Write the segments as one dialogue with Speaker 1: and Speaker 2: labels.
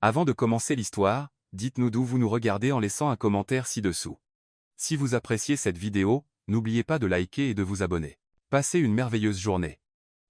Speaker 1: Avant de commencer l'histoire, dites-nous d'où vous nous regardez en laissant un commentaire ci-dessous. Si vous appréciez cette vidéo, n'oubliez pas de liker et de vous abonner. Passez une merveilleuse journée.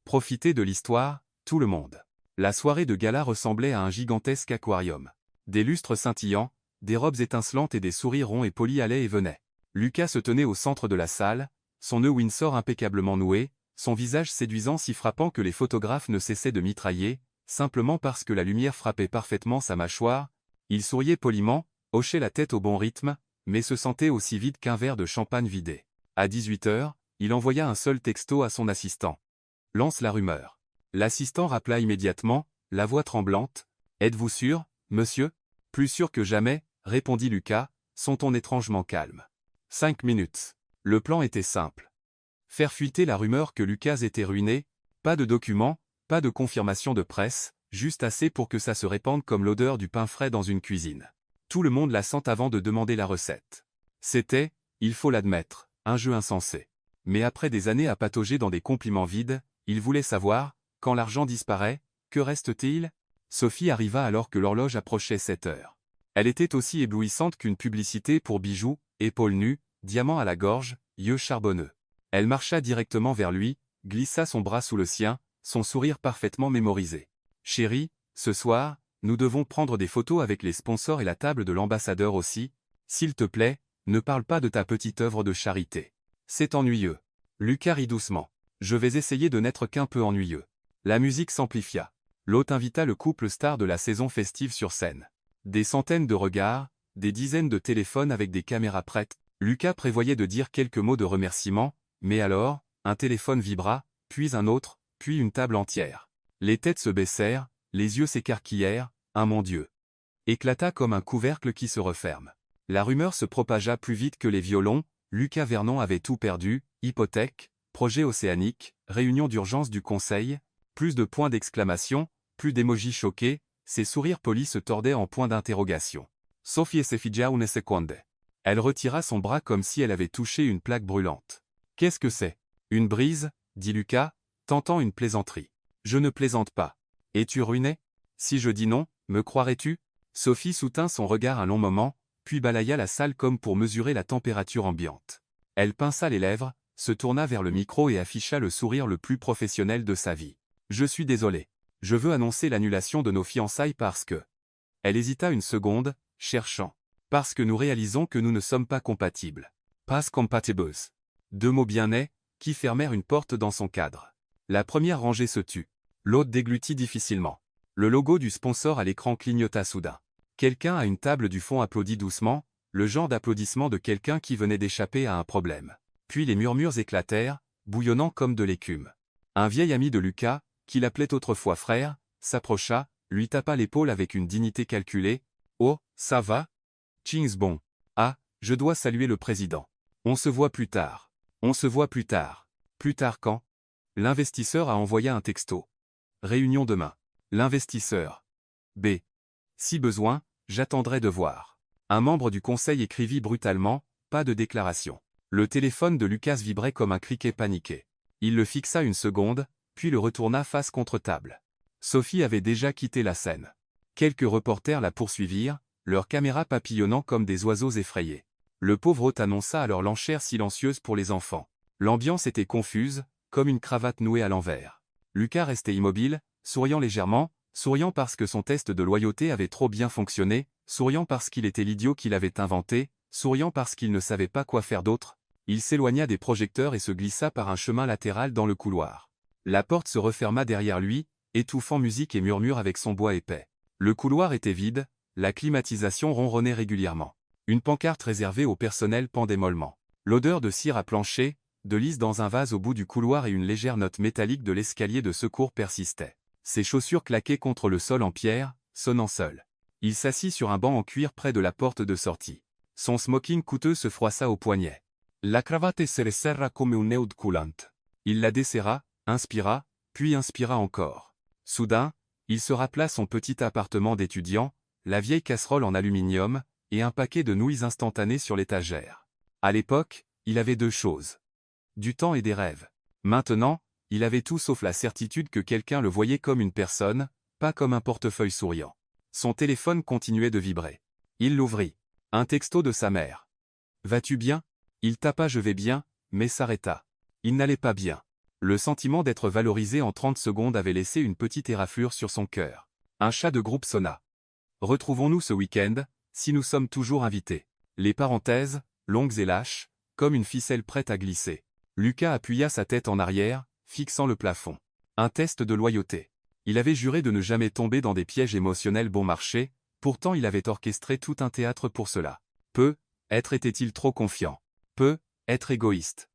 Speaker 1: Profitez de l'histoire, tout le monde. La soirée de gala ressemblait à un gigantesque aquarium. Des lustres scintillants, des robes étincelantes et des sourires ronds et polis allaient et venaient. Lucas se tenait au centre de la salle, son nœud Windsor impeccablement noué, son visage séduisant si frappant que les photographes ne cessaient de mitrailler, simplement parce que la lumière frappait parfaitement sa mâchoire. Il souriait poliment, hochait la tête au bon rythme, mais se sentait aussi vide qu'un verre de champagne vidé. À 18 h, il envoya un seul texto à son assistant. « Lance la rumeur. » L'assistant rappela immédiatement, la voix tremblante. « Êtes-vous sûr, monsieur ?»« Plus sûr que jamais, » répondit Lucas, son ton étrangement calme. 5 minutes. Le plan était simple. Faire fuiter la rumeur que Lucas était ruiné, pas de documents, pas de confirmation de presse, juste assez pour que ça se répande comme l'odeur du pain frais dans une cuisine. Tout le monde la sent avant de demander la recette. C'était, il faut l'admettre, un jeu insensé. Mais après des années à patauger dans des compliments vides, il voulait savoir, quand l'argent disparaît, que reste-t-il? Sophie arriva alors que l'horloge approchait 7 heures. Elle était aussi éblouissante qu'une publicité pour bijoux, épaules nues, diamants à la gorge, yeux charbonneux. Elle marcha directement vers lui, glissa son bras sous le sien, son sourire parfaitement mémorisé. « Chérie, ce soir, nous devons prendre des photos avec les sponsors et la table de l'ambassadeur aussi. S'il te plaît, ne parle pas de ta petite œuvre de charité. C'est ennuyeux. » Lucas rit doucement. « Je vais essayer de n'être qu'un peu ennuyeux. » La musique s'amplifia. L'hôte invita le couple star de la saison festive sur scène. Des centaines de regards, des dizaines de téléphones avec des caméras prêtes. Lucas prévoyait de dire quelques mots de remerciement, mais alors, un téléphone vibra, puis un autre, puis une table entière. Les têtes se baissèrent, les yeux s'écarquillèrent, un mon Dieu éclata comme un couvercle qui se referme. La rumeur se propagea plus vite que les violons. Lucas Vernon avait tout perdu, hypothèque, projet océanique, réunion d'urgence du conseil, plus de points d'exclamation, plus d'émojis choqués, ses sourires polis se tordaient en points d'interrogation. Sophie se figea une seconde. Elle retira son bras comme si elle avait touché une plaque brûlante. « Qu'est-ce que c'est? Une brise ?» dit Lucas, tentant une plaisanterie. « Je ne plaisante pas. Es-tu ruiné? Si je dis non, me croirais-tu ?» Sophie soutint son regard un long moment, puis balaya la salle comme pour mesurer la température ambiante. Elle pinça les lèvres, se tourna vers le micro et afficha le sourire le plus professionnel de sa vie. « Je suis désolé. Je veux annoncer l'annulation de nos fiançailles parce que... » Elle hésita une seconde, cherchant. « Parce que nous réalisons que nous ne sommes pas compatibles. »« Pas compatibles. » Deux mots bien nets, qui fermèrent une porte dans son cadre. La première rangée se tut. L'autre déglutit difficilement. Le logo du sponsor à l'écran clignota soudain. Quelqu'un à une table du fond applaudit doucement, le genre d'applaudissement de quelqu'un qui venait d'échapper à un problème. Puis les murmures éclatèrent, bouillonnant comme de l'écume. Un vieil ami de Lucas, qui l'appelait autrefois frère, s'approcha, lui tapa l'épaule avec une dignité calculée. « Oh, ça va? Chings bon. Ah, je dois saluer le président. On se voit plus tard. On se voit plus tard. Plus tard quand? » L'investisseur a envoyé un texto. Réunion demain. L'investisseur. B. Si besoin, j'attendrai de voir. Un membre du conseil écrivit brutalement, pas de déclaration. Le téléphone de Lucas vibrait comme un criquet paniqué. Il le fixa une seconde, puis le retourna face contre table. Sophie avait déjà quitté la scène. Quelques reporters la poursuivirent, leurs caméras papillonnant comme des oiseaux effrayés. Le pauvre hôte annonça alors l'enchère silencieuse pour les enfants. L'ambiance était confuse, comme une cravate nouée à l'envers. Lucas restait immobile, souriant légèrement, souriant parce que son test de loyauté avait trop bien fonctionné, souriant parce qu'il était l'idiot qu'il avait inventé, souriant parce qu'il ne savait pas quoi faire d'autre. Il s'éloigna des projecteurs et se glissa par un chemin latéral dans le couloir. La porte se referma derrière lui, étouffant musique et murmures avec son bois épais. Le couloir était vide, la climatisation ronronnait régulièrement. Une pancarte réservée au personnel pendait mollement. L'odeur de cire à plancher, de lys dans un vase au bout du couloir et une légère note métallique de l'escalier de secours persistaient. Ses chaussures claquaient contre le sol en pierre, sonnant seul. Il s'assit sur un banc en cuir près de la porte de sortie. Son smoking coûteux se froissa au poignet. La cravate se resserra come un eau coulante. Il la desserra, inspira, puis inspira encore. Soudain, il se rappela son petit appartement d'étudiant, la vieille casserole en aluminium, et un paquet de nouilles instantanées sur l'étagère. À l'époque, il avait deux choses. Du temps et des rêves. Maintenant, il avait tout sauf la certitude que quelqu'un le voyait comme une personne, pas comme un portefeuille souriant. Son téléphone continuait de vibrer. Il l'ouvrit. Un texto de sa mère. « Vas-tu bien ?» Il tapa « Je vais bien », mais s'arrêta. Il n'allait pas bien. Le sentiment d'être valorisé en 30 secondes avait laissé une petite éraflure sur son cœur. Un chat de groupe sonna. « Retrouvons-nous ce week-end, si nous sommes toujours invités. » Les parenthèses, longues et lâches, comme une ficelle prête à glisser. Lucas appuya sa tête en arrière, fixant le plafond. Un test de loyauté. Il avait juré de ne jamais tomber dans des pièges émotionnels bon marché, pourtant il avait orchestré tout un théâtre pour cela. Être était-il trop confiant? Être égoïste?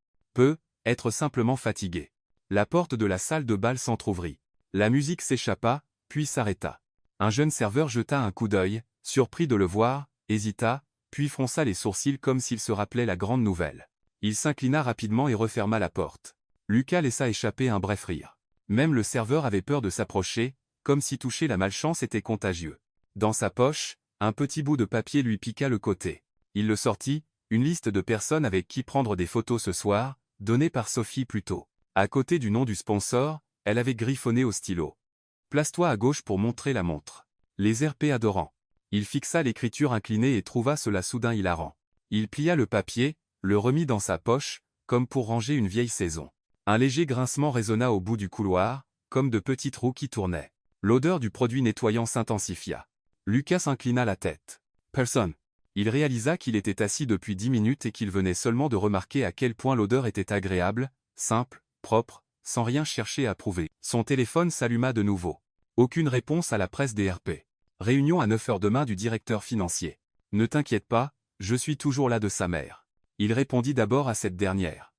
Speaker 1: Être simplement fatigué? La porte de la salle de bal s'entr'ouvrit. La musique s'échappa, puis s'arrêta. Un jeune serveur jeta un coup d'œil, surpris de le voir, hésita, puis fronça les sourcils comme s'il se rappelait la grande nouvelle. Il s'inclina rapidement et referma la porte. Lucas laissa échapper un bref rire. Même le serveur avait peur de s'approcher, comme si toucher la malchance était contagieux. Dans sa poche, un petit bout de papier lui piqua le côté. Il le sortit, une liste de personnes avec qui prendre des photos ce soir, donnée par Sophie plus tôt. À côté du nom du sponsor, elle avait griffonné au stylo. « Place-toi à gauche pour montrer la montre. » Les RP adorants. Il fixa l'écriture inclinée et trouva cela soudain hilarant. Il plia le papier, le remit dans sa poche, comme pour ranger une vieille saison. Un léger grincement résonna au bout du couloir, comme de petites roues qui tournaient. L'odeur du produit nettoyant s'intensifia. Lucas inclina la tête. Personne. Il réalisa qu'il était assis depuis 10 minutes et qu'il venait seulement de remarquer à quel point l'odeur était agréable, simple, propre, sans rien chercher à prouver. Son téléphone s'alluma de nouveau. Aucune réponse à la presse des RP. Réunion à 9 heures demain du directeur financier. Ne t'inquiète pas, je suis toujours là de sa mère. Il répondit d'abord à cette dernière.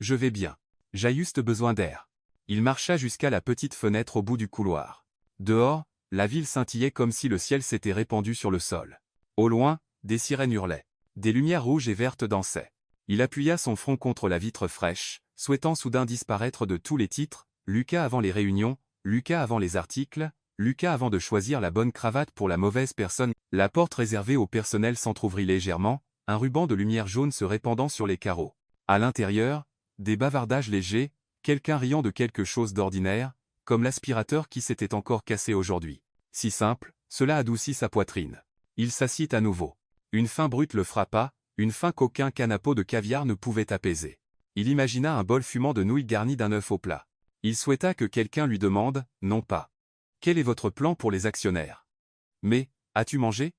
Speaker 1: Je vais bien. J'ai juste besoin d'air. Il marcha jusqu'à la petite fenêtre au bout du couloir. Dehors, la ville scintillait comme si le ciel s'était répandu sur le sol. Au loin, des sirènes hurlaient. Des lumières rouges et vertes dansaient. Il appuya son front contre la vitre fraîche, souhaitant soudain disparaître de tous les titres, Lucas avant les réunions, Lucas avant les articles, Lucas avant de choisir la bonne cravate pour la mauvaise personne. La porte réservée au personnel s'entr'ouvrit légèrement, un ruban de lumière jaune se répandant sur les carreaux. À l'intérieur, des bavardages légers, quelqu'un riant de quelque chose d'ordinaire, comme l'aspirateur qui s'était encore cassé aujourd'hui. Si simple, cela adoucit sa poitrine. Il s'assit à nouveau. Une faim brute le frappa, une faim qu'aucun canapé de caviar ne pouvait apaiser. Il imagina un bol fumant de nouilles garni d'un œuf au plat. Il souhaita que quelqu'un lui demande, non pas. Quel est votre plan pour les actionnaires? Mais, as-tu mangé?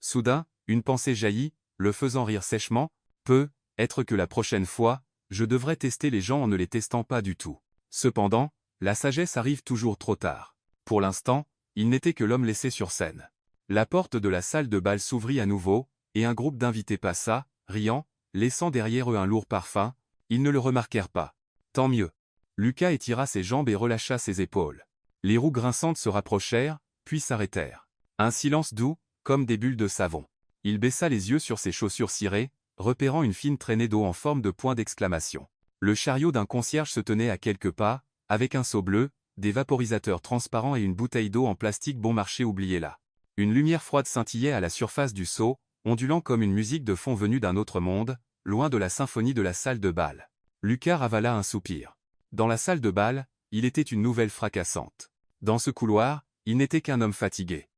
Speaker 1: Soudain, une pensée jaillit, le faisant rire sèchement, peut-être que la prochaine fois, je devrais tester les gens en ne les testant pas du tout. Cependant, la sagesse arrive toujours trop tard. Pour l'instant, il n'était que l'homme laissé sur scène. La porte de la salle de bal s'ouvrit à nouveau, et un groupe d'invités passa, riant, laissant derrière eux un lourd parfum. Ils ne le remarquèrent pas. Tant mieux. Lucas étira ses jambes et relâcha ses épaules. Les roues grinçantes se rapprochèrent, puis s'arrêtèrent. Un silence doux, comme des bulles de savon. Il baissa les yeux sur ses chaussures cirées, repérant une fine traînée d'eau en forme de point d'exclamation. Le chariot d'un concierge se tenait à quelques pas, avec un seau bleu, des vaporisateurs transparents et une bouteille d'eau en plastique bon marché oubliée là. Une lumière froide scintillait à la surface du seau, ondulant comme une musique de fond venue d'un autre monde, loin de la symphonie de la salle de bal. Lucas ravala un soupir. Dans la salle de bal, il était une nouvelle fracassante. Dans ce couloir, il n'était qu'un homme fatigué.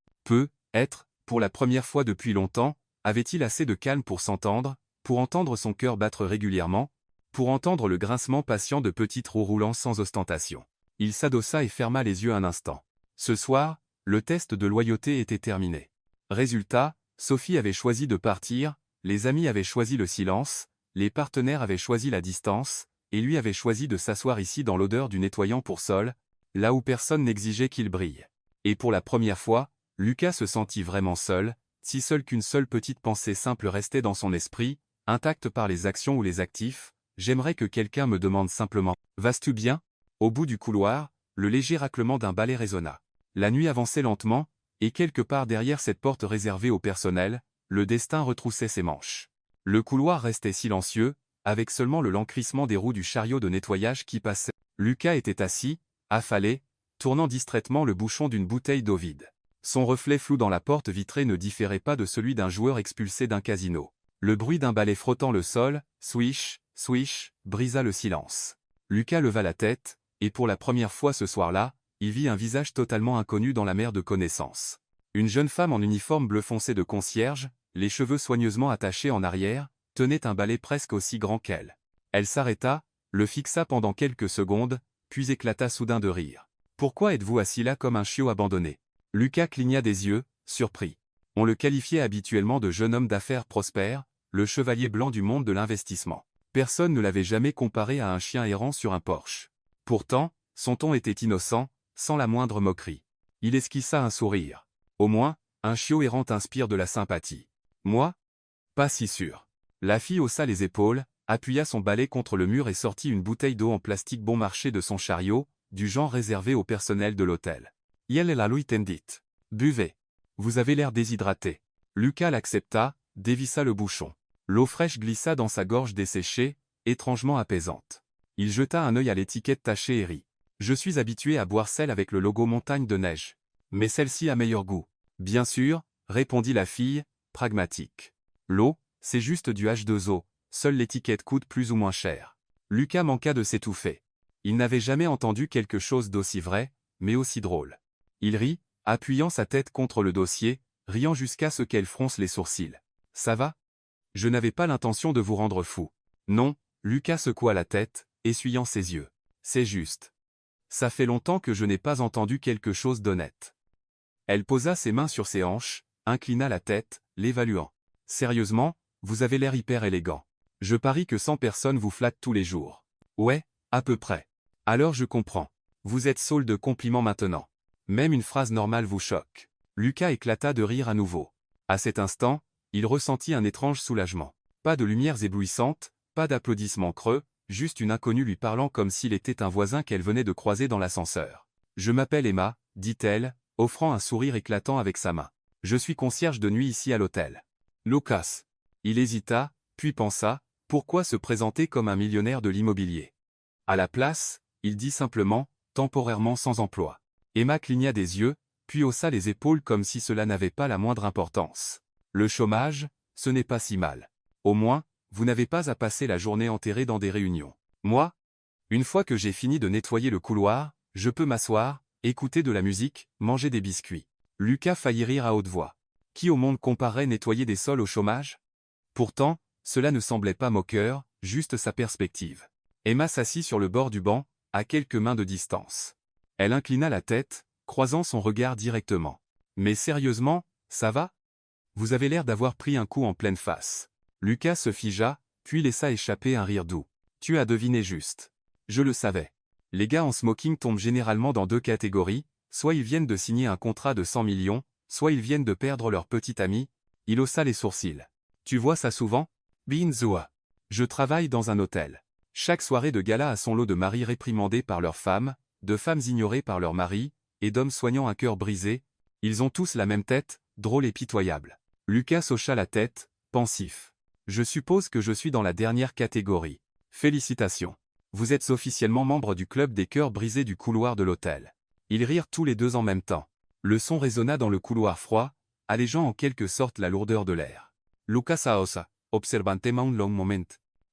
Speaker 1: Pour la première fois depuis longtemps, avait-il assez de calme pour s'entendre, pour entendre son cœur battre régulièrement, pour entendre le grincement patient de petites roues roulant sans ostentation. Il s'adossa et ferma les yeux un instant. Ce soir, le test de loyauté était terminé. Résultat, Sophie avait choisi de partir, les amis avaient choisi le silence, les partenaires avaient choisi la distance, et lui avait choisi de s'asseoir ici dans l'odeur du nettoyant pour sol, là où personne n'exigeait qu'il brille. Et pour la première fois, Lucas se sentit vraiment seul, si seul qu'une seule petite pensée simple restait dans son esprit, intacte par les actions ou les actifs. J'aimerais que quelqu'un me demande simplement « Vas-tu bien ?» Au bout du couloir, le léger raclement d'un balai résonna. La nuit avançait lentement, et quelque part derrière cette porte réservée au personnel, le destin retroussait ses manches. Le couloir restait silencieux, avec seulement le lent crissement des roues du chariot de nettoyage qui passait. Lucas était assis, affalé, tournant distraitement le bouchon d'une bouteille d'eau vide. Son reflet flou dans la porte vitrée ne différait pas de celui d'un joueur expulsé d'un casino. Le bruit d'un balai frottant le sol, swish, swish, brisa le silence. Lucas leva la tête, et pour la première fois ce soir-là, il vit un visage totalement inconnu dans la mer de connaissances. Une jeune femme en uniforme bleu foncé de concierge, les cheveux soigneusement attachés en arrière, tenait un balai presque aussi grand qu'elle. Elle s'arrêta, le fixa pendant quelques secondes, puis éclata soudain de rire. « Pourquoi êtes-vous assis là comme un chiot abandonné ?» Lucas cligna des yeux, surpris. On le qualifiait habituellement de jeune homme d'affaires prospère, le chevalier blanc du monde de l'investissement. Personne ne l'avait jamais comparé à un chien errant sur un porche. Pourtant, son ton était innocent, sans la moindre moquerie. Il esquissa un sourire. Au moins, un chiot errant inspire de la sympathie. Moi? Pas si sûr. La fille haussa les épaules, appuya son balai contre le mur et sortit une bouteille d'eau en plastique bon marché de son chariot, du genre réservé au personnel de l'hôtel. Yel la lui tendit. Buvez. Vous avez l'air déshydraté. Lucas l'accepta, dévissa le bouchon. L'eau fraîche glissa dans sa gorge desséchée, étrangement apaisante. Il jeta un œil à l'étiquette tachée et rit. Je suis habitué à boire celle avec le logo montagne de neige. Mais celle-ci a meilleur goût. Bien sûr, répondit la fille, pragmatique. L'eau, c'est juste du H2O, seule l'étiquette coûte plus ou moins cher. Lucas manqua de s'étouffer. Il n'avait jamais entendu quelque chose d'aussi vrai, mais aussi drôle. Il rit, appuyant sa tête contre le dossier, riant jusqu'à ce qu'elle fronce les sourcils. Ça va? Je n'avais pas l'intention de vous rendre fou. Non, Lucas secoua la tête, essuyant ses yeux. C'est juste. Ça fait longtemps que je n'ai pas entendu quelque chose d'honnête. Elle posa ses mains sur ses hanches, inclina la tête, l'évaluant. Sérieusement, vous avez l'air hyper élégant. Je parie que 100 personnes vous flattent tous les jours. Ouais, à peu près. Alors je comprends. Vous êtes saoul de compliments maintenant. Même une phrase normale vous choque. Lucas éclata de rire à nouveau. À cet instant, il ressentit un étrange soulagement. Pas de lumières éblouissantes, pas d'applaudissements creux, juste une inconnue lui parlant comme s'il était un voisin qu'elle venait de croiser dans l'ascenseur. Je m'appelle Emma, dit-elle, offrant un sourire éclatant avec sa main. Je suis concierge de nuit ici à l'hôtel. Lucas. Il hésita, puis pensa, pourquoi se présenter comme un millionnaire de l'immobilier? À la place, il dit simplement, temporairement sans emploi. Emma cligna des yeux, puis haussa les épaules comme si cela n'avait pas la moindre importance. Le chômage, ce n'est pas si mal. Au moins, vous n'avez pas à passer la journée enterrée dans des réunions. Moi? Une fois que j'ai fini de nettoyer le couloir, je peux m'asseoir, écouter de la musique, manger des biscuits. Lucas faillit rire à haute voix. Qui au monde comparait nettoyer des sols au chômage? Pourtant, cela ne semblait pas moqueur, juste sa perspective. Emma s'assit sur le bord du banc, à quelques mains de distance. Elle inclina la tête, croisant son regard directement. Mais sérieusement, ça va? Vous avez l'air d'avoir pris un coup en pleine face. Lucas se figea, puis laissa échapper un rire doux. Tu as deviné juste. Je le savais. Les gars en smoking tombent généralement dans deux catégories, soit ils viennent de signer un contrat de 100 millions, soit ils viennent de perdre leur petit ami. Il haussa les sourcils. Tu vois ça souvent? Binzoa. Je travaille dans un hôtel. Chaque soirée de gala a son lot de maris réprimandés par leurs femmes, de femmes ignorées par leurs maris, et d'hommes soignant un cœur brisé. Ils ont tous la même tête, drôle et pitoyable. Lucas hocha la tête, pensif. Je suppose que je suis dans la dernière catégorie. Félicitations. Vous êtes officiellement membre du club des cœurs brisés du couloir de l'hôtel. Ils rirent tous les deux en même temps. Le son résonna dans le couloir froid, allégeant en quelque sorte la lourdeur de l'air. Lucas Aosa, observant Emma un long moment.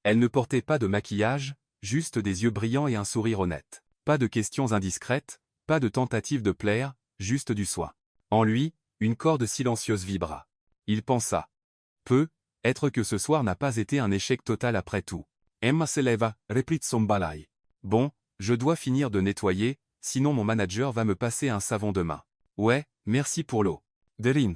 Speaker 1: Elle ne portait pas de maquillage, juste des yeux brillants et un sourire honnête. Pas de questions indiscrètes, pas de tentative de plaire, juste du soin. En lui, une corde silencieuse vibra. Il pensa. Être que ce soir n'a pas été un échec total après tout. Emma se leva, reprit son balai. Bon, je dois finir de nettoyer, sinon mon manager va me passer un savon de main. Ouais, merci pour l'eau. Derin.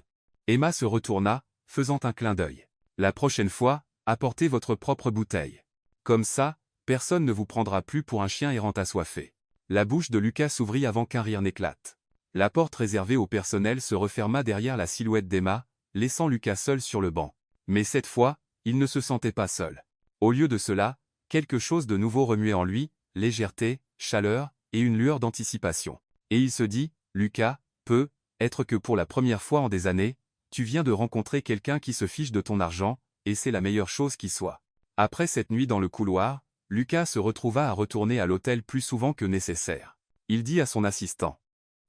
Speaker 1: Emma se retourna, faisant un clin d'œil. La prochaine fois, apportez votre propre bouteille. Comme ça, personne ne vous prendra plus pour un chien errant assoiffé. La bouche de Lucas s'ouvrit avant qu'un rire n'éclate. La porte réservée au personnel se referma derrière la silhouette d'Emma, laissant Lucas seul sur le banc. Mais cette fois, il ne se sentait pas seul. Au lieu de cela, quelque chose de nouveau remuait en lui, légèreté, chaleur, et une lueur d'anticipation. Et il se dit, Lucas, être que pour la première fois en des années, tu viens de rencontrer quelqu'un qui se fiche de ton argent, et c'est la meilleure chose qui soit. Après cette nuit dans le couloir, Lucas se retrouva à retourner à l'hôtel plus souvent que nécessaire. Il dit à son assistant.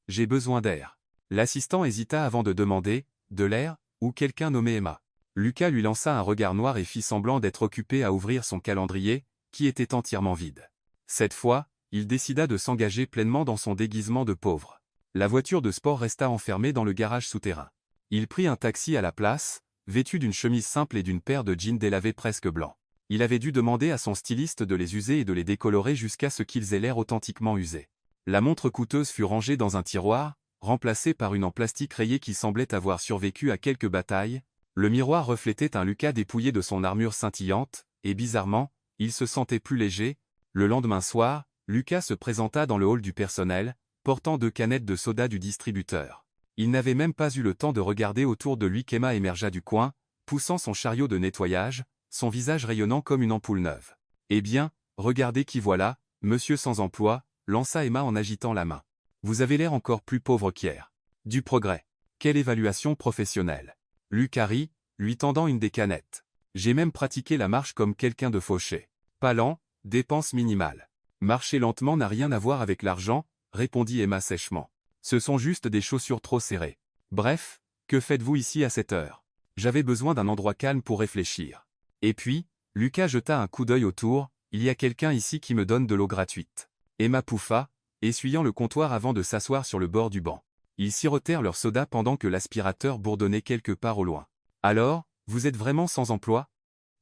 Speaker 1: J'ai besoin d'air. L'assistant hésita avant de demander, de l'air, ou quelqu'un nommé Emma. Lucas lui lança un regard noir et fit semblant d'être occupé à ouvrir son calendrier, qui était entièrement vide. Cette fois, il décida de s'engager pleinement dans son déguisement de pauvre. La voiture de sport resta enfermée dans le garage souterrain. Il prit un taxi à la place, vêtu d'une chemise simple et d'une paire de jeans délavés presque blancs. Il avait dû demander à son styliste de les user et de les décolorer jusqu'à ce qu'ils aient l'air authentiquement usés. La montre coûteuse fut rangée dans un tiroir, remplacée par une en plastique rayé qui semblait avoir survécu à quelques batailles. Le miroir reflétait un Lucas dépouillé de son armure scintillante, et bizarrement, il se sentait plus léger. Le lendemain soir, Lucas se présenta dans le hall du personnel, portant 2 canettes de soda du distributeur. Il n'avait même pas eu le temps de regarder autour de lui qu'Emma émergea du coin, poussant son chariot de nettoyage, son visage rayonnant comme une ampoule neuve. « Eh bien, regardez qui voilà, monsieur sans emploi », lança Emma en agitant la main. « Vous avez l'air encore plus pauvre qu'hier. Du progrès. Quelle évaluation professionnelle. » Lucas rit, lui tendant une des canettes. « J'ai même pratiqué la marche comme quelqu'un de fauché. Pas lent, dépense minimale. » « Marcher lentement n'a rien à voir avec l'argent, » répondit Emma sèchement. « Ce sont juste des chaussures trop serrées. Bref, que faites-vous ici à cette heure? J'avais besoin d'un endroit calme pour réfléchir. » Et puis, Lucas jeta un coup d'œil autour. « Il y a quelqu'un ici qui me donne de l'eau gratuite. » Emma pouffa, essuyant le comptoir avant de s'asseoir sur le bord du banc. Ils sirotèrent leur soda pendant que l'aspirateur bourdonnait quelque part au loin. « Alors, vous êtes vraiment sans emploi? »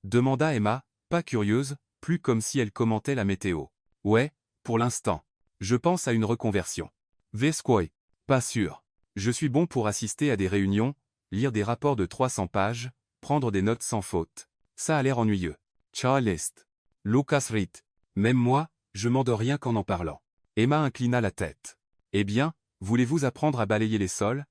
Speaker 1: demanda Emma, pas curieuse, plus comme si elle commentait la météo. « Ouais, pour l'instant. Je pense à une reconversion. »« Ves quoi? Pas sûr. Je suis bon pour assister à des réunions, lire des rapports de 300 pages, prendre des notes sans faute. Ça a l'air ennuyeux. Charlest. Lucas rit. Même moi, je m'endors rien qu'en en parlant. » Emma inclina la tête. « Eh bien, voulez-vous apprendre à balayer les sols?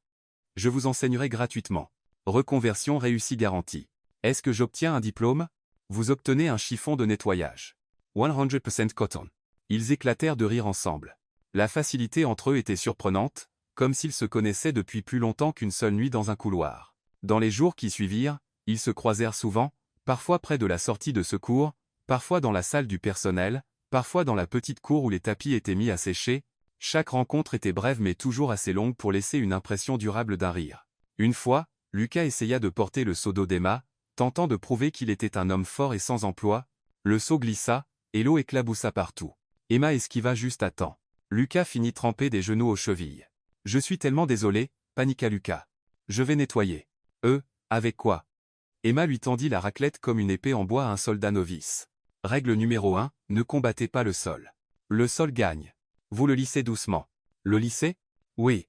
Speaker 1: Je vous enseignerai gratuitement. Reconversion réussie garantie. Est-ce que j'obtiens un diplôme? Vous obtenez un chiffon de nettoyage. 100% cotton. » Ils éclatèrent de rire ensemble. La facilité entre eux était surprenante, comme s'ils se connaissaient depuis plus longtemps qu'une seule nuit dans un couloir. Dans les jours qui suivirent, ils se croisèrent souvent, parfois près de la sortie de secours, parfois dans la salle du personnel, parfois dans la petite cour où les tapis étaient mis à sécher. Chaque rencontre était brève mais toujours assez longue pour laisser une impression durable d'un rire. Une fois, Lucas essaya de porter le seau d'eau d'Emma, tentant de prouver qu'il était un homme fort et sans emploi. Le seau glissa, et l'eau éclaboussa partout. Emma esquiva juste à temps. Lucas finit trempé des genoux aux chevilles. « Je suis tellement désolé », paniqua Lucas. « Je vais nettoyer. »« Avec quoi ?» Emma lui tendit la raclette comme une épée en bois à un soldat novice. Règle numéro 1, ne combattez pas le sol. Le sol gagne. Vous le lissez doucement. Le lissez? Oui.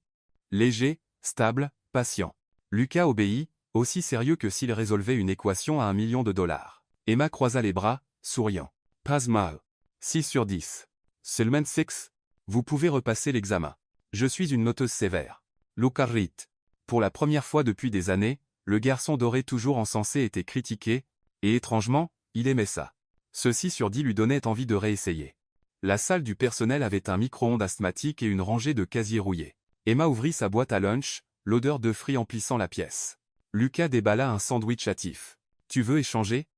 Speaker 1: Léger, stable, patient. Lucas obéit, aussi sérieux que s'il résolvait une équation à $1 million. Emma croisa les bras, souriant. Pas mal. 6 sur 10. Seulement 6. Vous pouvez repasser l'examen. Je suis une noteuse sévère. Lucas rit. Pour la première fois depuis des années, le garçon doré toujours encensé était critiqué, et étrangement, il aimait ça. Ce 6 sur 10 lui donnait envie de réessayer. La salle du personnel avait un micro-ondes asthmatique et une rangée de casiers rouillés. Emma ouvrit sa boîte à lunch, l'odeur de frits emplissant la pièce. Lucas déballa un sandwich hâtif. « Tu veux échanger ?»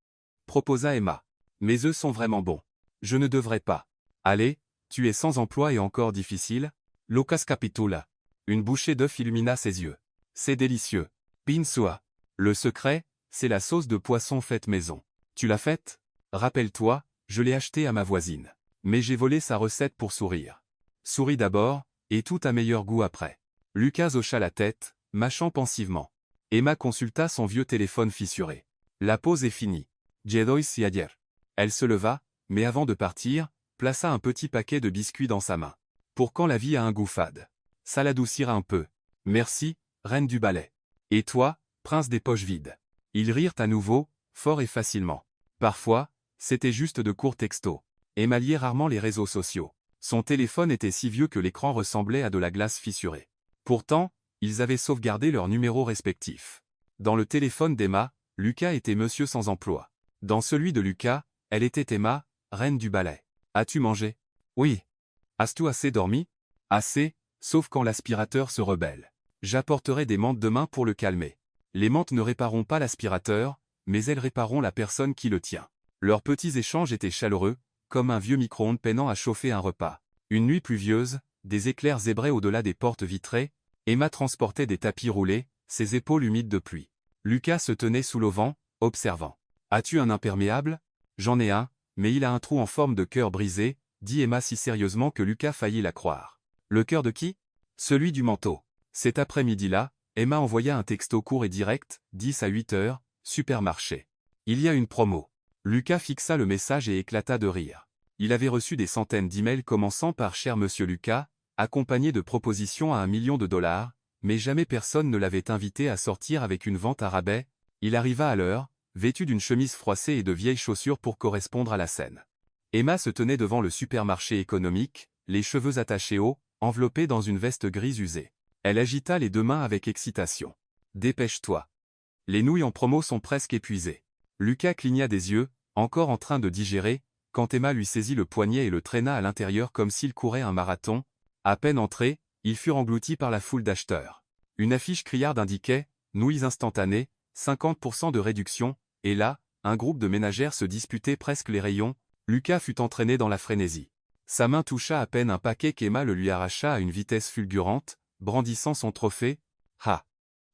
Speaker 1: proposa Emma. « Mes œufs sont vraiment bons. Je ne devrais pas. » « Allez, tu es sans emploi et encore difficile ?» Lucas capitula. Une bouchée d'œuf illumina ses yeux. « C'est délicieux. Pinsua. Le secret, c'est la sauce de poisson faite maison. Tu l'as faite? Rappelle-toi, je l'ai achetée à ma voisine. Mais j'ai volé sa recette pour sourire. Souris d'abord, et tout a meilleur goût après. » Lucas hocha la tête, mâchant pensivement. Emma consulta son vieux téléphone fissuré. « La pause est finie. Jedoy si ayer. » Elle se leva, mais avant de partir, plaça un petit paquet de biscuits dans sa main. « Pour quand la vie a un goût fade. Ça l'adoucira un peu. Merci, reine du ballet. Et toi, prince des poches vides. » Ils rirent à nouveau, fort et facilement. Parfois, c'était juste de courts textos. Emma liait rarement les réseaux sociaux. Son téléphone était si vieux que l'écran ressemblait à de la glace fissurée. Pourtant, ils avaient sauvegardé leurs numéros respectifs. Dans le téléphone d'Emma, Lucas était monsieur sans emploi. Dans celui de Lucas, elle était Emma, reine du ballet. « As-tu mangé? »« Oui. »« As-tu assez dormi? »« Assez, sauf quand l'aspirateur se rebelle. J'apporterai des menthes demain pour le calmer. Les menthes ne répareront pas l'aspirateur, mais elles répareront la personne qui le tient. » Leurs petits échanges étaient chaleureux, comme un vieux micro-ondes peinant à chauffer un repas. Une nuit pluvieuse, des éclairs zébraient au-delà des portes vitrées. Emma transportait des tapis roulés, ses épaules humides de pluie. Lucas se tenait sous l'auvent, observant. « As-tu un imperméable? »« J'en ai un, mais il a un trou en forme de cœur brisé, » dit Emma si sérieusement que Lucas faillit la croire. « Le cœur de qui? » Celui du manteau. Cet après-midi-là, Emma envoya un texto court et direct, 10 à 8 heures, supermarché. Il y a une promo. Lucas fixa le message et éclata de rire. Il avait reçu des centaines d'emails commençant par « Cher Monsieur Lucas », accompagnés de propositions à $1 million, mais jamais personne ne l'avait invité à sortir avec une vente à rabais. Il arriva à l'heure, vêtu d'une chemise froissée et de vieilles chaussures pour correspondre à la scène. Emma se tenait devant le supermarché économique, les cheveux attachés haut, enveloppée dans une veste grise usée. Elle agita les deux mains avec excitation. « Dépêche-toi. Les nouilles en promo sont presque épuisées. » Lucas cligna des yeux, encore en train de digérer, quand Emma lui saisit le poignet et le traîna à l'intérieur comme s'il courait un marathon. À peine entrés, ils furent engloutis par la foule d'acheteurs. Une affiche criarde indiquait « Nouilles instantanées, 50% de réduction », et là, un groupe de ménagères se disputait presque les rayons. Lucas fut entraîné dans la frénésie. Sa main toucha à peine un paquet qu'Emma le lui arracha à une vitesse fulgurante, brandissant son trophée. « Ah !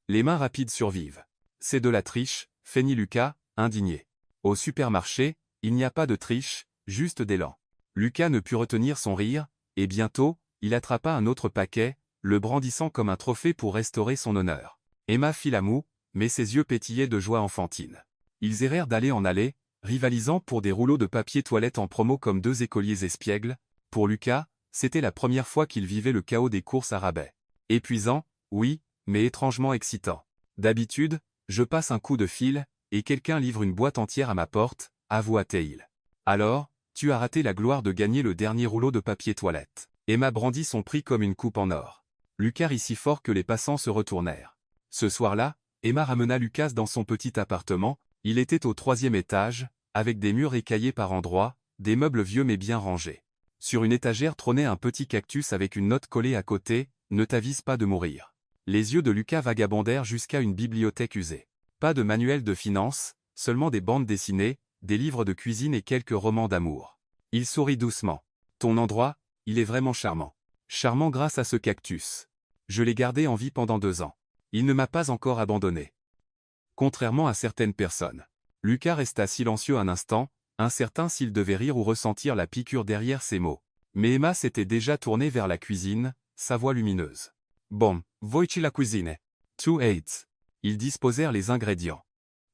Speaker 1: Les mains rapides survivent. C'est de la triche », feignit Lucas, indigné. Au supermarché, il n'y a pas de triche, juste d'élan. Lucas ne put retenir son rire, et bientôt, il attrapa un autre paquet, le brandissant comme un trophée pour restaurer son honneur. Emma fit la moue, mais ses yeux pétillaient de joie enfantine. Ils errèrent d'allée en allée, rivalisant pour des rouleaux de papier toilette en promo comme deux écoliers espiègles. Pour Lucas, c'était la première fois qu'il vivait le chaos des courses à rabais. Épuisant, oui, mais étrangement excitant. D'habitude, je passe un coup de fil, et quelqu'un livre une boîte entière à ma porte, avoua-t-il. Alors, tu as raté la gloire de gagner le dernier rouleau de papier toilette. Emma brandit son prix comme une coupe en or. Lucas rit si fort que les passants se retournèrent. Ce soir-là, Emma ramena Lucas dans son petit appartement. Il était au 3e étage, avec des murs écaillés par endroits, des meubles vieux mais bien rangés. Sur une étagère trônait un petit cactus avec une note collée à côté, « Ne t'avise pas de mourir ». Les yeux de Lucas vagabondèrent jusqu'à une bibliothèque usée. Pas de manuel de finance, seulement des bandes dessinées, des livres de cuisine et quelques romans d'amour. Il sourit doucement. « Ton endroit, il est vraiment charmant. Charmant grâce à ce cactus. Je l'ai gardé en vie pendant 2 ans. Il ne m'a pas encore abandonné. » Contrairement à certaines personnes. Lucas resta silencieux un instant, incertain s'il devait rire ou ressentir la piqûre derrière ses mots. Mais Emma s'était déjà tournée vers la cuisine, sa voix lumineuse. « Bon, voici la cuisine. 2-8. » Ils disposèrent les ingrédients.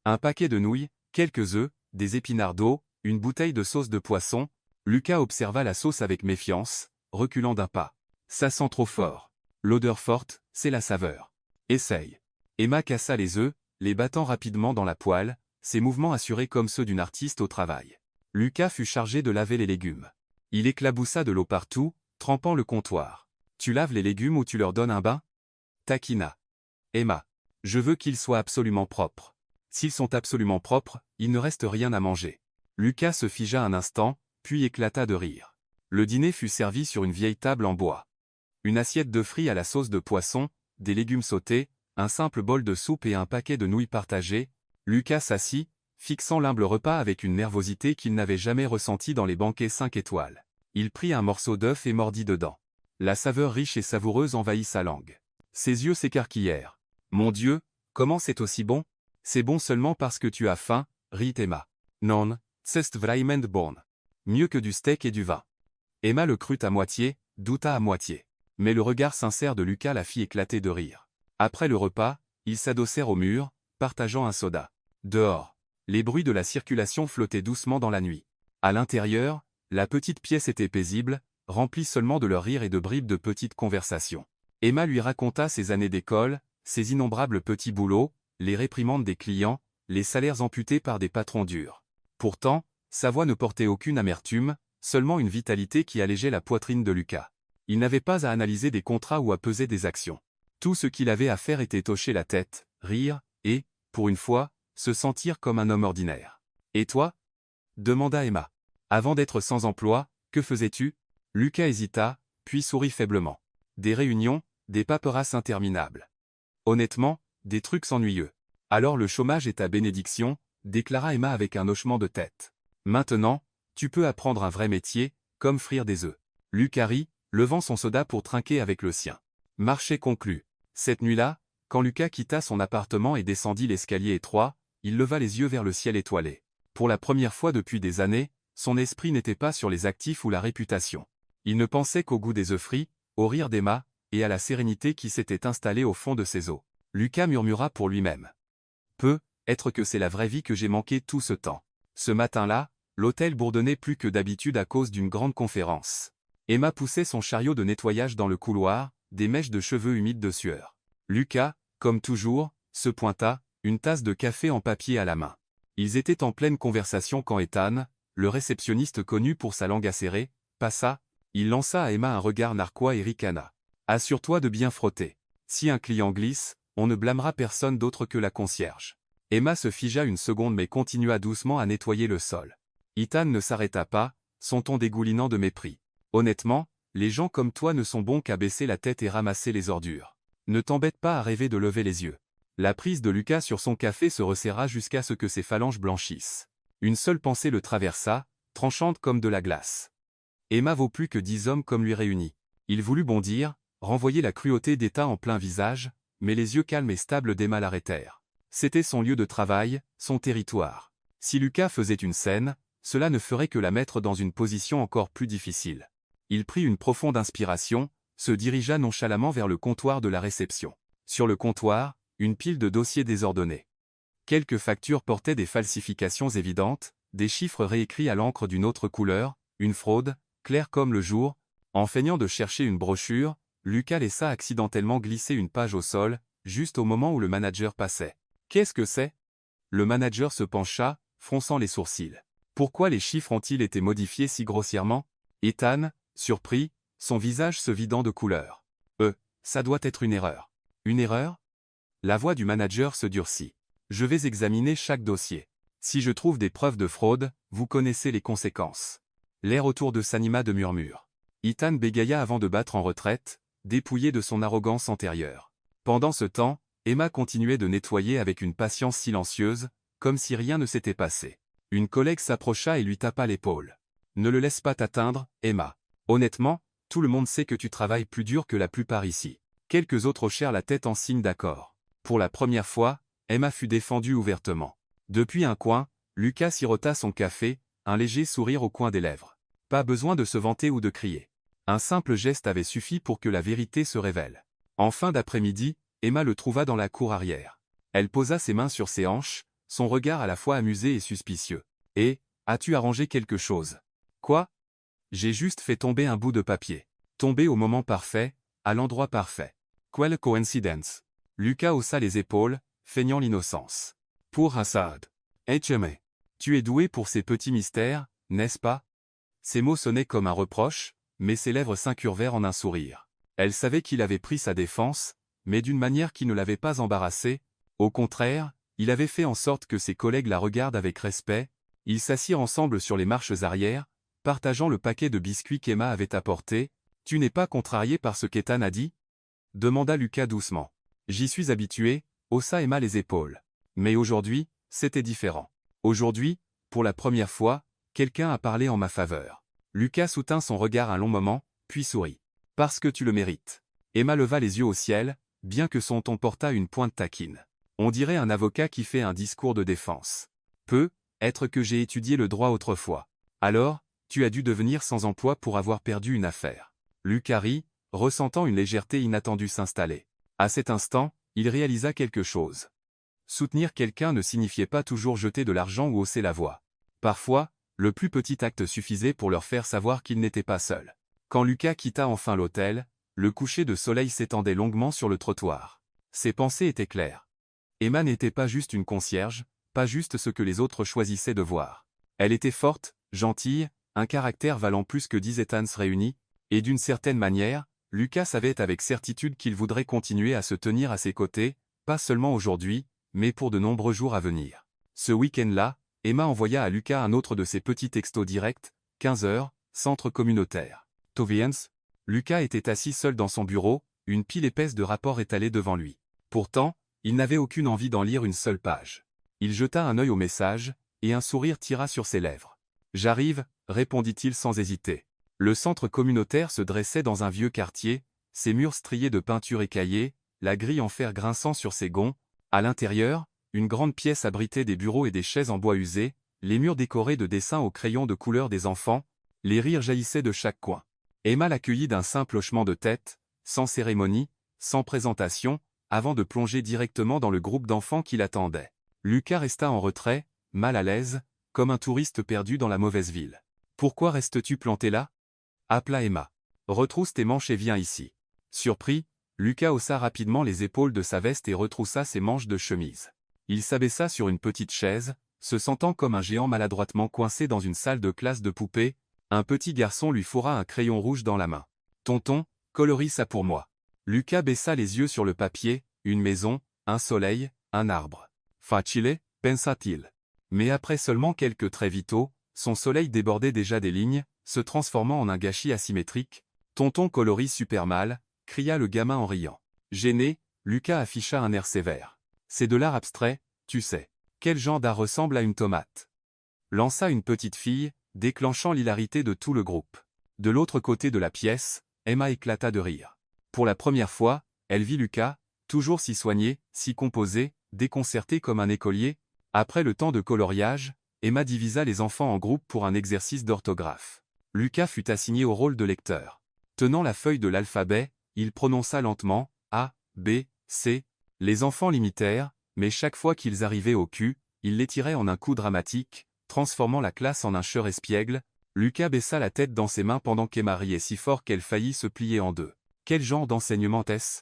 Speaker 1: Un paquet de nouilles, quelques œufs, des épinards d'eau, une bouteille de sauce de poisson. Lucas observa la sauce avec méfiance, reculant d'un pas. « Ça sent trop fort. L'odeur forte, c'est la saveur. Essaye. » Emma cassa les œufs, les battant rapidement dans la poêle, ses mouvements assurés comme ceux d'une artiste au travail. Lucas fut chargé de laver les légumes. Il éclaboussa de l'eau partout, trempant le comptoir. « Tu laves les légumes ou tu leur donnes un bain ?» taquina Emma. « Je veux qu'ils soient absolument propres. S'ils sont absolument propres, il ne reste rien à manger. » Lucas se figea un instant, puis éclata de rire. Le dîner fut servi sur une vieille table en bois. Une assiette de fruits à la sauce de poisson, des légumes sautés, un simple bol de soupe et un paquet de nouilles partagées. Lucas s'assit, fixant l'humble repas avec une nervosité qu'il n'avait jamais ressentie dans les banquets 5 étoiles. Il prit un morceau d'œuf et mordit dedans. La saveur riche et savoureuse envahit sa langue. Ses yeux s'écarquillèrent. « Mon Dieu, comment c'est aussi bon ? C'est bon seulement parce que tu as faim, » rit Emma. « Non, c'est vraiment bon. Mieux que du steak et du vin. » Emma le crut à moitié, douta à moitié. Mais le regard sincère de Lucas la fit éclater de rire. Après le repas, ils s'adossèrent au mur, partageant un soda. Dehors, les bruits de la circulation flottaient doucement dans la nuit. À l'intérieur, la petite pièce était paisible, remplie seulement de leurs rires et de bribes de petites conversations. Emma lui raconta ses années d'école, ses innombrables petits boulots, les réprimandes des clients, les salaires amputés par des patrons durs. Pourtant, sa voix ne portait aucune amertume, seulement une vitalité qui allégeait la poitrine de Lucas. Il n'avait pas à analyser des contrats ou à peser des actions. Tout ce qu'il avait à faire était hocher la tête, rire, et, pour une fois, se sentir comme un homme ordinaire. « Et toi ?» demanda Emma. « Avant d'être sans emploi, que faisais-tu » Lucas hésita, puis sourit faiblement. « Des réunions, des paperasses interminables. Honnêtement, des trucs ennuyeux. »« Alors le chômage est ta bénédiction » déclara Emma avec un hochement de tête. « Maintenant, tu peux apprendre un vrai métier, comme frire des œufs. » Lucas rit, levant son soda pour trinquer avec le sien. Marché conclu. Cette nuit-là, quand Lucas quitta son appartement et descendit l'escalier étroit, il leva les yeux vers le ciel étoilé. Pour la première fois depuis des années, son esprit n'était pas sur les actifs ou la réputation. Il ne pensait qu'au goût des œufs frits, au rire d'Emma, et à la sérénité qui s'était installée au fond de ses os. Lucas murmura pour lui-même. Peut-être que c'est la vraie vie que j'ai manqué tout ce temps. Ce matin-là, l'hôtel bourdonnait plus que d'habitude à cause d'une grande conférence. Emma poussait son chariot de nettoyage dans le couloir, des mèches de cheveux humides de sueur. Lucas, comme toujours, se pointa, une tasse de café en papier à la main. Ils étaient en pleine conversation quand Ethan, le réceptionniste connu pour sa langue acérée, passa. Il lança à Emma un regard narquois et ricana. « Assure-toi de bien frotter. Si un client glisse, on ne blâmera personne d'autre que la concierge. » Emma se figea une seconde mais continua doucement à nettoyer le sol. Ethan ne s'arrêta pas, son ton dégoulinant de mépris. « Honnêtement, les gens comme toi ne sont bons qu'à baisser la tête et ramasser les ordures. Ne t'embête pas à rêver de lever les yeux. » La prise de Lucas sur son café se resserra jusqu'à ce que ses phalanges blanchissent. Une seule pensée le traversa, tranchante comme de la glace. Emma vaut plus que 10 hommes comme lui réunis. Il voulut bondir, renvoyer la cruauté d'État en plein visage, mais les yeux calmes et stables d'Emma l'arrêtèrent. C'était son lieu de travail, son territoire. Si Lucas faisait une scène, cela ne ferait que la mettre dans une position encore plus difficile. Il prit une profonde inspiration, se dirigea nonchalamment vers le comptoir de la réception. Sur le comptoir, une pile de dossiers désordonnés. Quelques factures portaient des falsifications évidentes, des chiffres réécrits à l'encre d'une autre couleur, une fraude, claire comme le jour. En feignant de chercher une brochure, Lucas laissa accidentellement glisser une page au sol, juste au moment où le manager passait. « Qu'est-ce que c'est » Le manager se pencha, fronçant les sourcils. Pourquoi les chiffres ont-ils été modifiés si grossièrement? Ethan, surpris, son visage se vidant de couleur. Ça doit être une erreur. Une erreur? La voix du manager se durcit. Je vais examiner chaque dossier. Si je trouve des preuves de fraude, vous connaissez les conséquences. L'air autour de s'anima de murmures. Ethan bégaya avant de battre en retraite, dépouillé de son arrogance antérieure. Pendant ce temps, Emma continuait de nettoyer avec une patience silencieuse, comme si rien ne s'était passé. Une collègue s'approcha et lui tapa l'épaule. « Ne le laisse pas t'atteindre, Emma. Honnêtement, tout le monde sait que tu travailles plus dur que la plupart ici. » Quelques autres hochèrent la tête en signe d'accord. Pour la première fois, Emma fut défendue ouvertement. Depuis un coin, Lucas sirota son café, un léger sourire au coin des lèvres. Pas besoin de se vanter ou de crier. Un simple geste avait suffi pour que la vérité se révèle. En fin d'après-midi, Emma le trouva dans la cour arrière. Elle posa ses mains sur ses hanches, son regard à la fois amusé et suspicieux. « Et, as-tu arrangé quelque chose? »« Quoi? J'ai juste fait tomber un bout de papier. Tombé au moment parfait, à l'endroit parfait. Quelle coïncidence !» Lucas haussa les épaules, feignant l'innocence. « Pour Assad. HMA. Tu es doué pour ces petits mystères, n'est-ce pas ?» Ces mots sonnaient comme un reproche, mais ses lèvres s'incurvèrent en un sourire. Elle savait qu'il avait pris sa défense, mais d'une manière qui ne l'avait pas embarrassée. Au contraire, il avait fait en sorte que ses collègues la regardent avec respect. Ils s'assirent ensemble sur les marches arrière, partageant le paquet de biscuits qu'Emma avait apporté. « Tu n'es pas contrarié par ce qu'Ethan a dit » demanda Lucas doucement. « J'y suis habitué » haussa Emma les épaules. Mais aujourd'hui, c'était différent. Aujourd'hui, pour la première fois, quelqu'un a parlé en ma faveur. Lucas soutint son regard un long moment, puis sourit. « Parce que tu le mérites. » Emma leva les yeux au ciel, bien que son ton portât une pointe taquine. On dirait un avocat qui fait un discours de défense. « Peut-être que j'ai étudié le droit autrefois. Alors, tu as dû devenir sans emploi pour avoir perdu une affaire. » Lucas rit, ressentant une légèreté inattendue s'installer. À cet instant, il réalisa quelque chose. Soutenir quelqu'un ne signifiait pas toujours jeter de l'argent ou hausser la voix. Parfois, le plus petit acte suffisait pour leur faire savoir qu'ils n'étaient pas seuls. Quand Lucas quitta enfin l'hôtel, le coucher de soleil s'étendait longuement sur le trottoir. Ses pensées étaient claires. Emma n'était pas juste une concierge, pas juste ce que les autres choisissaient de voir. Elle était forte, gentille, un caractère valant plus que 10 Ethans réunis, et d'une certaine manière, Lucas savait avec certitude qu'il voudrait continuer à se tenir à ses côtés, pas seulement aujourd'hui, mais pour de nombreux jours à venir. Ce week-end-là, Emma envoya à Lucas un autre de ses petits textos directs, 15h, centre communautaire. Toviens. Lucas était assis seul dans son bureau, une pile épaisse de rapports étalés devant lui. Pourtant, il n'avait aucune envie d'en lire une seule page. Il jeta un œil au message, et un sourire tira sur ses lèvres. « J'arrive » répondit-il sans hésiter. Le centre communautaire se dressait dans un vieux quartier, ses murs striés de peinture écaillée, la grille en fer grinçant sur ses gonds. À l'intérieur, une grande pièce abritait des bureaux et des chaises en bois usé, les murs décorés de dessins au crayon de couleur des enfants, les rires jaillissaient de chaque coin. Emma l'accueillit d'un simple hochement de tête, sans cérémonie, sans présentation, avant de plonger directement dans le groupe d'enfants qui l'attendait. Lucas resta en retrait, mal à l'aise, comme un touriste perdu dans la mauvaise ville. « Pourquoi restes-tu planté là » appela Emma. « Retrousse tes manches et viens ici. » Surpris, Lucas haussa rapidement les épaules de sa veste et retroussa ses manches de chemise. Il s'abaissa sur une petite chaise, se sentant comme un géant maladroitement coincé dans une salle de classe de poupées. Un petit garçon lui fourra un crayon rouge dans la main. « Tonton, colorie ça pour moi. » Lucas baissa les yeux sur le papier, une maison, un soleil, un arbre. « Facile, pensa-t-il. » Mais après seulement quelques traits vitaux, son soleil débordait déjà des lignes, se transformant en un gâchis asymétrique. « Tonton colorie super mal », cria le gamin en riant. Gêné, Lucas afficha un air sévère. « C'est de l'art abstrait, tu sais. Quel genre d'art ressemble à une tomate ?» lança une petite fille, déclenchant l'hilarité de tout le groupe. De l'autre côté de la pièce, Emma éclata de rire. Pour la première fois, elle vit Lucas, toujours si soigné, si composé, déconcerté comme un écolier. Après le temps de coloriage, Emma divisa les enfants en groupes pour un exercice d'orthographe. Lucas fut assigné au rôle de lecteur. Tenant la feuille de l'alphabet, il prononça lentement A, B, C. Les enfants l'imitèrent, mais chaque fois qu'ils arrivaient au Q, il l'étirait en un coup dramatique, transformant la classe en un chœur espiègle. Lucas baissa la tête dans ses mains pendant qu'Emma riait si fort qu'elle faillit se plier en deux. Quel genre d'enseignement est-ce ?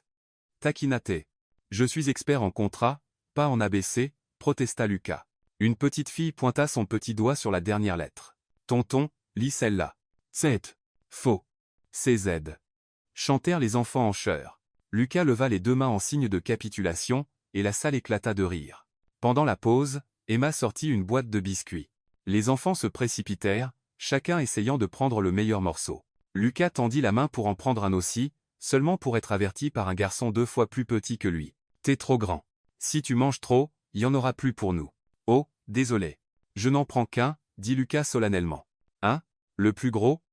Speaker 1: Taquina-t-elle. Je suis expert en contrat, pas en ABC, protesta Lucas. Une petite fille pointa son petit doigt sur la dernière lettre. Tonton, lis celle-là. C'est faux. CZ. Chantèrent les enfants en chœur. Lucas leva les deux mains en signe de capitulation, et la salle éclata de rire. Pendant la pause, Emma sortit une boîte de biscuits. Les enfants se précipitèrent, chacun essayant de prendre le meilleur morceau. Lucas tendit la main pour en prendre un aussi, seulement pour être averti par un garçon 2 fois plus petit que lui. « T'es trop grand. Si tu manges trop, y en aura plus pour nous. »« Oh, désolé. Je n'en prends qu'un, » dit Lucas solennellement. « Hein ? Le plus gros ?»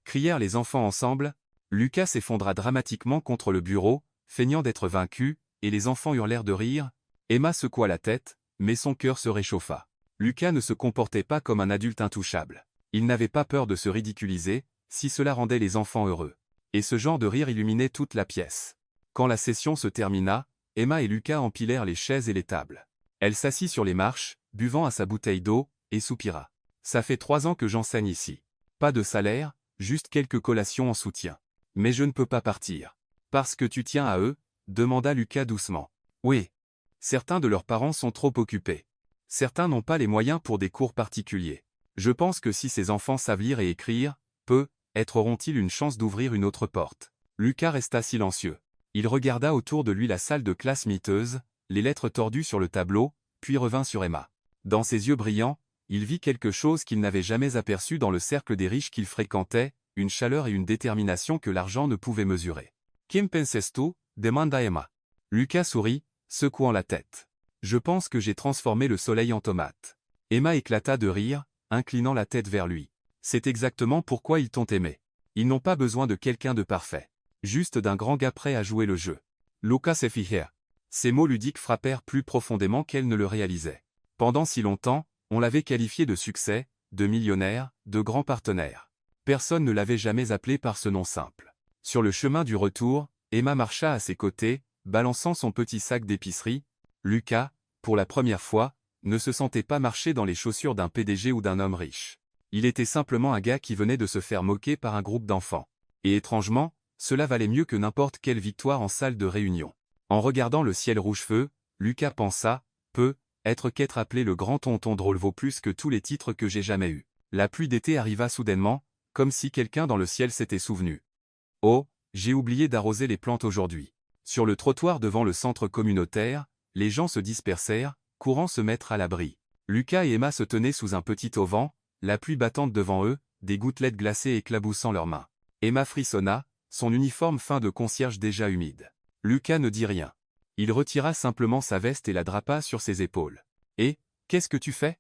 Speaker 1: crièrent les enfants ensemble. Lucas s'effondra dramatiquement contre le bureau, feignant d'être vaincu, et les enfants hurlèrent de rire. Emma secoua la tête, mais son cœur se réchauffa. Lucas ne se comportait pas comme un adulte intouchable. Il n'avait pas peur de se ridiculiser, si cela rendait les enfants heureux. Et ce genre de rire illuminait toute la pièce. Quand la session se termina, Emma et Lucas empilèrent les chaises et les tables. Elle s'assit sur les marches, buvant à sa bouteille d'eau, et soupira. « Ça fait 3 ans que j'enseigne ici. Pas de salaire, juste quelques collations en soutien. Mais je ne peux pas partir. »« Parce que tu tiens à eux ?» demanda Lucas doucement. « Oui. Certains de leurs parents sont trop occupés. Certains n'ont pas les moyens pour des cours particuliers. Je pense que si ces enfants savent lire et écrire, peut-être auront-ils une chance d'ouvrir une autre porte. » Lucas resta silencieux. Il regarda autour de lui la salle de classe miteuse, les lettres tordues sur le tableau, puis revint sur Emma. Dans ses yeux brillants, il vit quelque chose qu'il n'avait jamais aperçu dans le cercle des riches qu'il fréquentait, une chaleur et une détermination que l'argent ne pouvait mesurer. « Kim penses tu » demanda Emma. Lucas sourit, secouant la tête. « Je pense que j'ai transformé le soleil en tomate. » Emma éclata de rire, inclinant la tête vers lui. « C'est exactement pourquoi ils t'ont aimé. Ils n'ont pas besoin de quelqu'un de parfait. Juste d'un grand gars prêt à jouer le jeu. » Lucas se fit rire. Ces mots ludiques frappèrent plus profondément qu'elle ne le réalisait. Pendant si longtemps, on l'avait qualifié de succès, de millionnaire, de grand partenaire. Personne ne l'avait jamais appelé par ce nom simple. Sur le chemin du retour, Emma marcha à ses côtés, balançant son petit sac d'épicerie. Lucas, pour la première fois, ne se sentait pas marcher dans les chaussures d'un PDG ou d'un homme riche. Il était simplement un gars qui venait de se faire moquer par un groupe d'enfants. Et étrangement, cela valait mieux que n'importe quelle victoire en salle de réunion. En regardant le ciel rouge-feu, Lucas pensa, peut-être qu'être appelé le grand tonton drôle vaut plus que tous les titres que j'ai jamais eus. La pluie d'été arriva soudainement, comme si quelqu'un dans le ciel s'était souvenu. Oh, j'ai oublié d'arroser les plantes aujourd'hui. Sur le trottoir devant le centre communautaire, les gens se dispersèrent, courant se mettre à l'abri. Lucas et Emma se tenaient sous un petit auvent, la pluie battante devant eux, des gouttelettes glacées éclaboussant leurs mains. Emma frissonna, son uniforme fin de concierge déjà humide. Lucas ne dit rien. Il retira simplement sa veste et la drapa sur ses épaules. « Et, qu'est-ce que tu fais ?»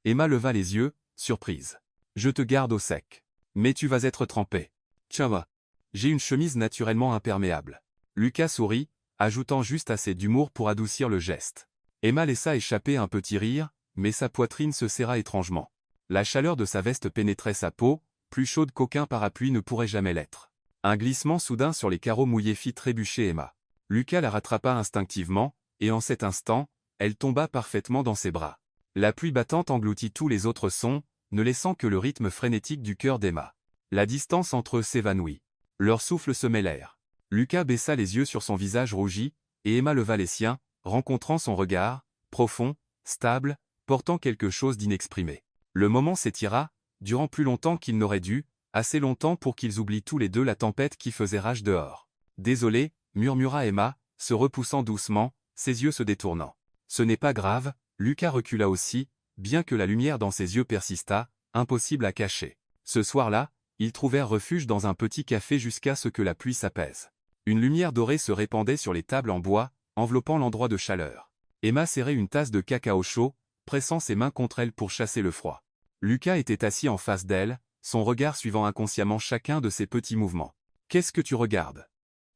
Speaker 1: Emma leva les yeux, surprise. « Je te garde au sec. Mais tu vas être trempé. Tiens, j'ai une chemise naturellement imperméable. » Lucas sourit, ajoutant juste assez d'humour pour adoucir le geste. Emma laissa échapper un petit rire, mais sa poitrine se serra étrangement. La chaleur de sa veste pénétrait sa peau, plus chaude qu'aucun parapluie ne pourrait jamais l'être. Un glissement soudain sur les carreaux mouillés fit trébucher Emma. Lucas la rattrapa instinctivement, et en cet instant, elle tomba parfaitement dans ses bras. La pluie battante engloutit tous les autres sons, ne laissant que le rythme frénétique du cœur d'Emma. La distance entre eux s'évanouit. Leurs souffles se mêlèrent. Lucas baissa les yeux sur son visage rougi, et Emma leva les siens, rencontrant son regard, profond, stable, portant quelque chose d'inexprimé. Le moment s'étira, durant plus longtemps qu'il n'aurait dû, assez longtemps pour qu'ils oublient tous les deux la tempête qui faisait rage dehors. « Désolé », murmura Emma, se repoussant doucement, ses yeux se détournant. « Ce n'est pas grave », Lucas recula aussi, bien que la lumière dans ses yeux persistât, impossible à cacher. Ce soir-là, ils trouvèrent refuge dans un petit café jusqu'à ce que la pluie s'apaise. Une lumière dorée se répandait sur les tables en bois, enveloppant l'endroit de chaleur. Emma serrait une tasse de cacao chaud, pressant ses mains contre elle pour chasser le froid. Lucas était assis en face d'elle, son regard suivant inconsciemment chacun de ses petits mouvements. « Qu'est-ce que tu regardes »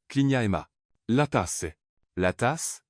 Speaker 1: cligna Emma. « La tasse. » « La tasse ?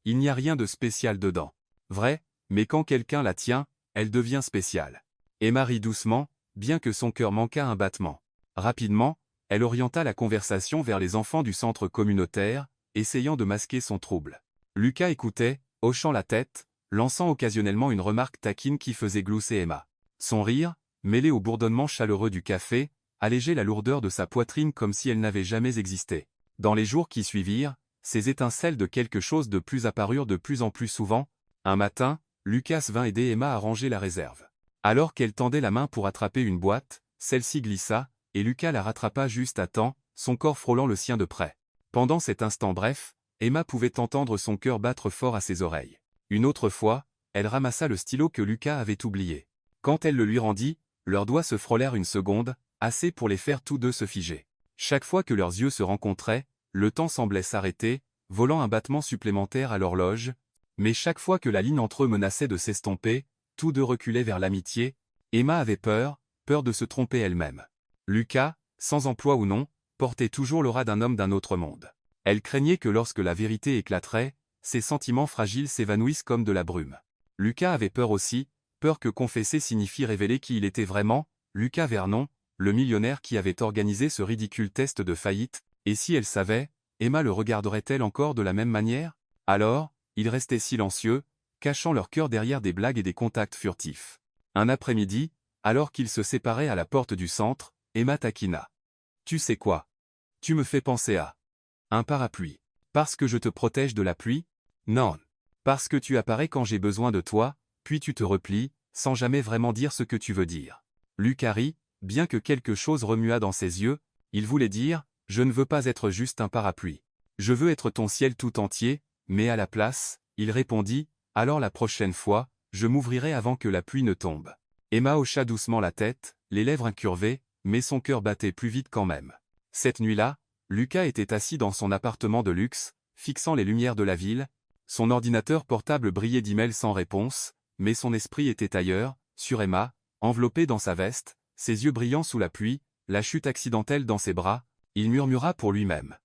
Speaker 1: Il n'y a rien de spécial dedans. Vrai, mais quand quelqu'un la tient, elle devient spéciale. Emma rit doucement, bien que son cœur manquât un battement. Rapidement, elle orienta la conversation vers les enfants du centre communautaire, essayant de masquer son trouble. Lucas écoutait, hochant la tête, lançant occasionnellement une remarque taquine qui faisait glousser Emma. Son rire, mêlé au bourdonnement chaleureux du café, allégeait la lourdeur de sa poitrine comme si elle n'avait jamais existé. Dans les jours qui suivirent, ces étincelles de quelque chose de plus apparurent de plus en plus souvent. Un matin, Lucas vint aider Emma à ranger la réserve. Alors qu'elle tendait la main pour attraper une boîte, celle-ci glissa, et Lucas la rattrapa juste à temps, son corps frôlant le sien de près. Pendant cet instant bref, Emma pouvait entendre son cœur battre fort à ses oreilles. Une autre fois, elle ramassa le stylo que Lucas avait oublié. Quand elle le lui rendit, leurs doigts se frôlèrent une seconde, assez pour les faire tous deux se figer. Chaque fois que leurs yeux se rencontraient, le temps semblait s'arrêter, volant un battement supplémentaire à l'horloge, mais chaque fois que la ligne entre eux menaçait de s'estomper, tous deux reculaient vers l'amitié. Emma avait peur de se tromper elle-même. Lucas, sans emploi ou non, portait toujours l'aura d'un homme d'un autre monde. Elle craignait que lorsque la vérité éclaterait, ses sentiments fragiles s'évanouissent comme de la brume. Lucas avait peur aussi, peur que confesser signifie révéler qui il était vraiment, Lucas Vernon, le millionnaire qui avait organisé ce ridicule test de faillite, et si elle savait, Emma le regarderait-elle encore de la même manière? Alors, ils restaient silencieux, cachant leur cœur derrière des blagues et des contacts furtifs. Un après-midi, alors qu'ils se séparaient à la porte du centre, Emma taquina. « Tu sais quoi? Tu me fais penser à un parapluie. Parce que je te protège de la pluie? Non. Parce que tu apparais quand j'ai besoin de toi, puis tu te replies, sans jamais vraiment dire ce que tu veux dire. » Lucas rit, bien que quelque chose remuât dans ses yeux, il voulait dire « Je ne veux pas être juste un parapluie. Je veux être ton ciel tout entier, mais à la place, il répondit, alors la prochaine fois, je m'ouvrirai avant que la pluie ne tombe. » Emma hocha doucement la tête, les lèvres incurvées, mais son cœur battait plus vite quand même. Cette nuit-là, Lucas était assis dans son appartement de luxe, fixant les lumières de la ville. Son ordinateur portable brillait d'emails sans réponse, mais son esprit était ailleurs, sur Emma, enveloppée dans sa veste, ses yeux brillants sous la pluie, la chute accidentelle dans ses bras. Il murmura pour lui-même.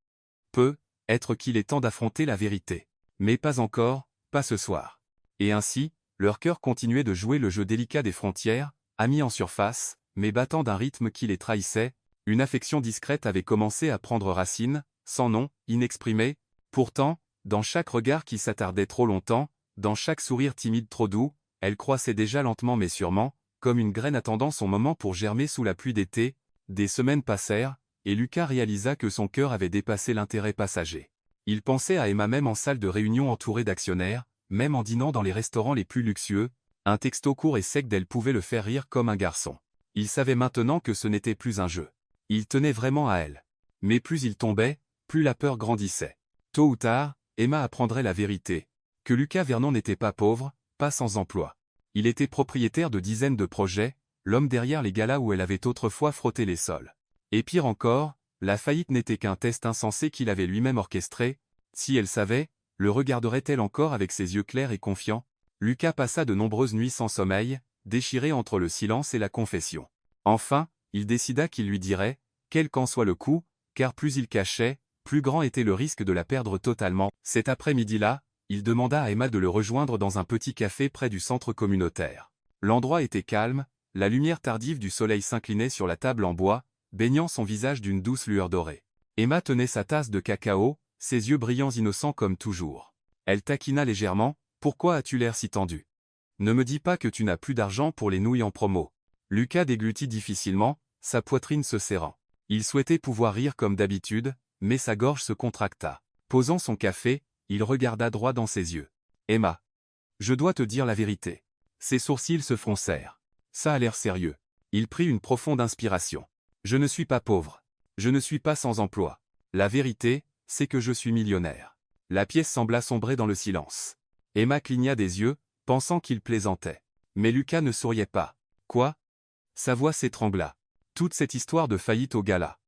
Speaker 1: Peut-être qu'il est temps d'affronter la vérité. Mais pas encore, pas ce soir. Et ainsi, leur cœur continuait de jouer le jeu délicat des frontières, amis en surface, mais battant d'un rythme qui les trahissait. Une affection discrète avait commencé à prendre racine, sans nom, inexprimé. Pourtant, dans chaque regard qui s'attardait trop longtemps, dans chaque sourire timide trop doux, elle croissait déjà lentement mais sûrement, comme une graine attendant son moment pour germer sous la pluie d'été. Des semaines passèrent, et Lucas réalisa que son cœur avait dépassé l'intérêt passager. Il pensait à Emma même en salle de réunion entourée d'actionnaires, même en dînant dans les restaurants les plus luxueux. Un texto court et sec d'elle pouvait le faire rire comme un garçon. Il savait maintenant que ce n'était plus un jeu. Il tenait vraiment à elle. Mais plus il tombait, plus la peur grandissait. Tôt ou tard, Emma apprendrait la vérité. Que Lucas Vernon n'était pas pauvre, pas sans emploi. Il était propriétaire de dizaines de projets, l'homme derrière les galas où elle avait autrefois frotté les sols. Et pire encore, la faillite n'était qu'un test insensé qu'il avait lui-même orchestré. Si elle savait, le regarderait-elle encore avec ses yeux clairs et confiants? Lucas passa de nombreuses nuits sans sommeil, déchiré entre le silence et la confession. Enfin, il décida qu'il lui dirait, quel qu'en soit le coup, car plus il cachait, plus grand était le risque de la perdre totalement. Cet après-midi-là, il demanda à Emma de le rejoindre dans un petit café près du centre communautaire. L'endroit était calme, la lumière tardive du soleil s'inclinait sur la table en bois, baignant son visage d'une douce lueur dorée. Emma tenait sa tasse de cacao, ses yeux brillants innocents comme toujours. Elle taquina légèrement, « Pourquoi as-tu l'air si tendu? Ne me dis pas que tu n'as plus d'argent pour les nouilles en promo. » Lucas déglutit difficilement, sa poitrine se serrant. Il souhaitait pouvoir rire comme d'habitude, mais sa gorge se contracta. Posant son café, il regarda droit dans ses yeux. « Emma, je dois te dire la vérité. » Ses sourcils se froncèrent. Ça a l'air sérieux. Il prit une profonde inspiration. « Je ne suis pas pauvre. Je ne suis pas sans emploi. La vérité, c'est que je suis millionnaire. » La pièce sembla sombrer dans le silence. Emma cligna des yeux, pensant qu'il plaisantait. Mais Lucas ne souriait pas. « Quoi ?» Sa voix s'étrangla. Toute cette histoire de faillite au gala.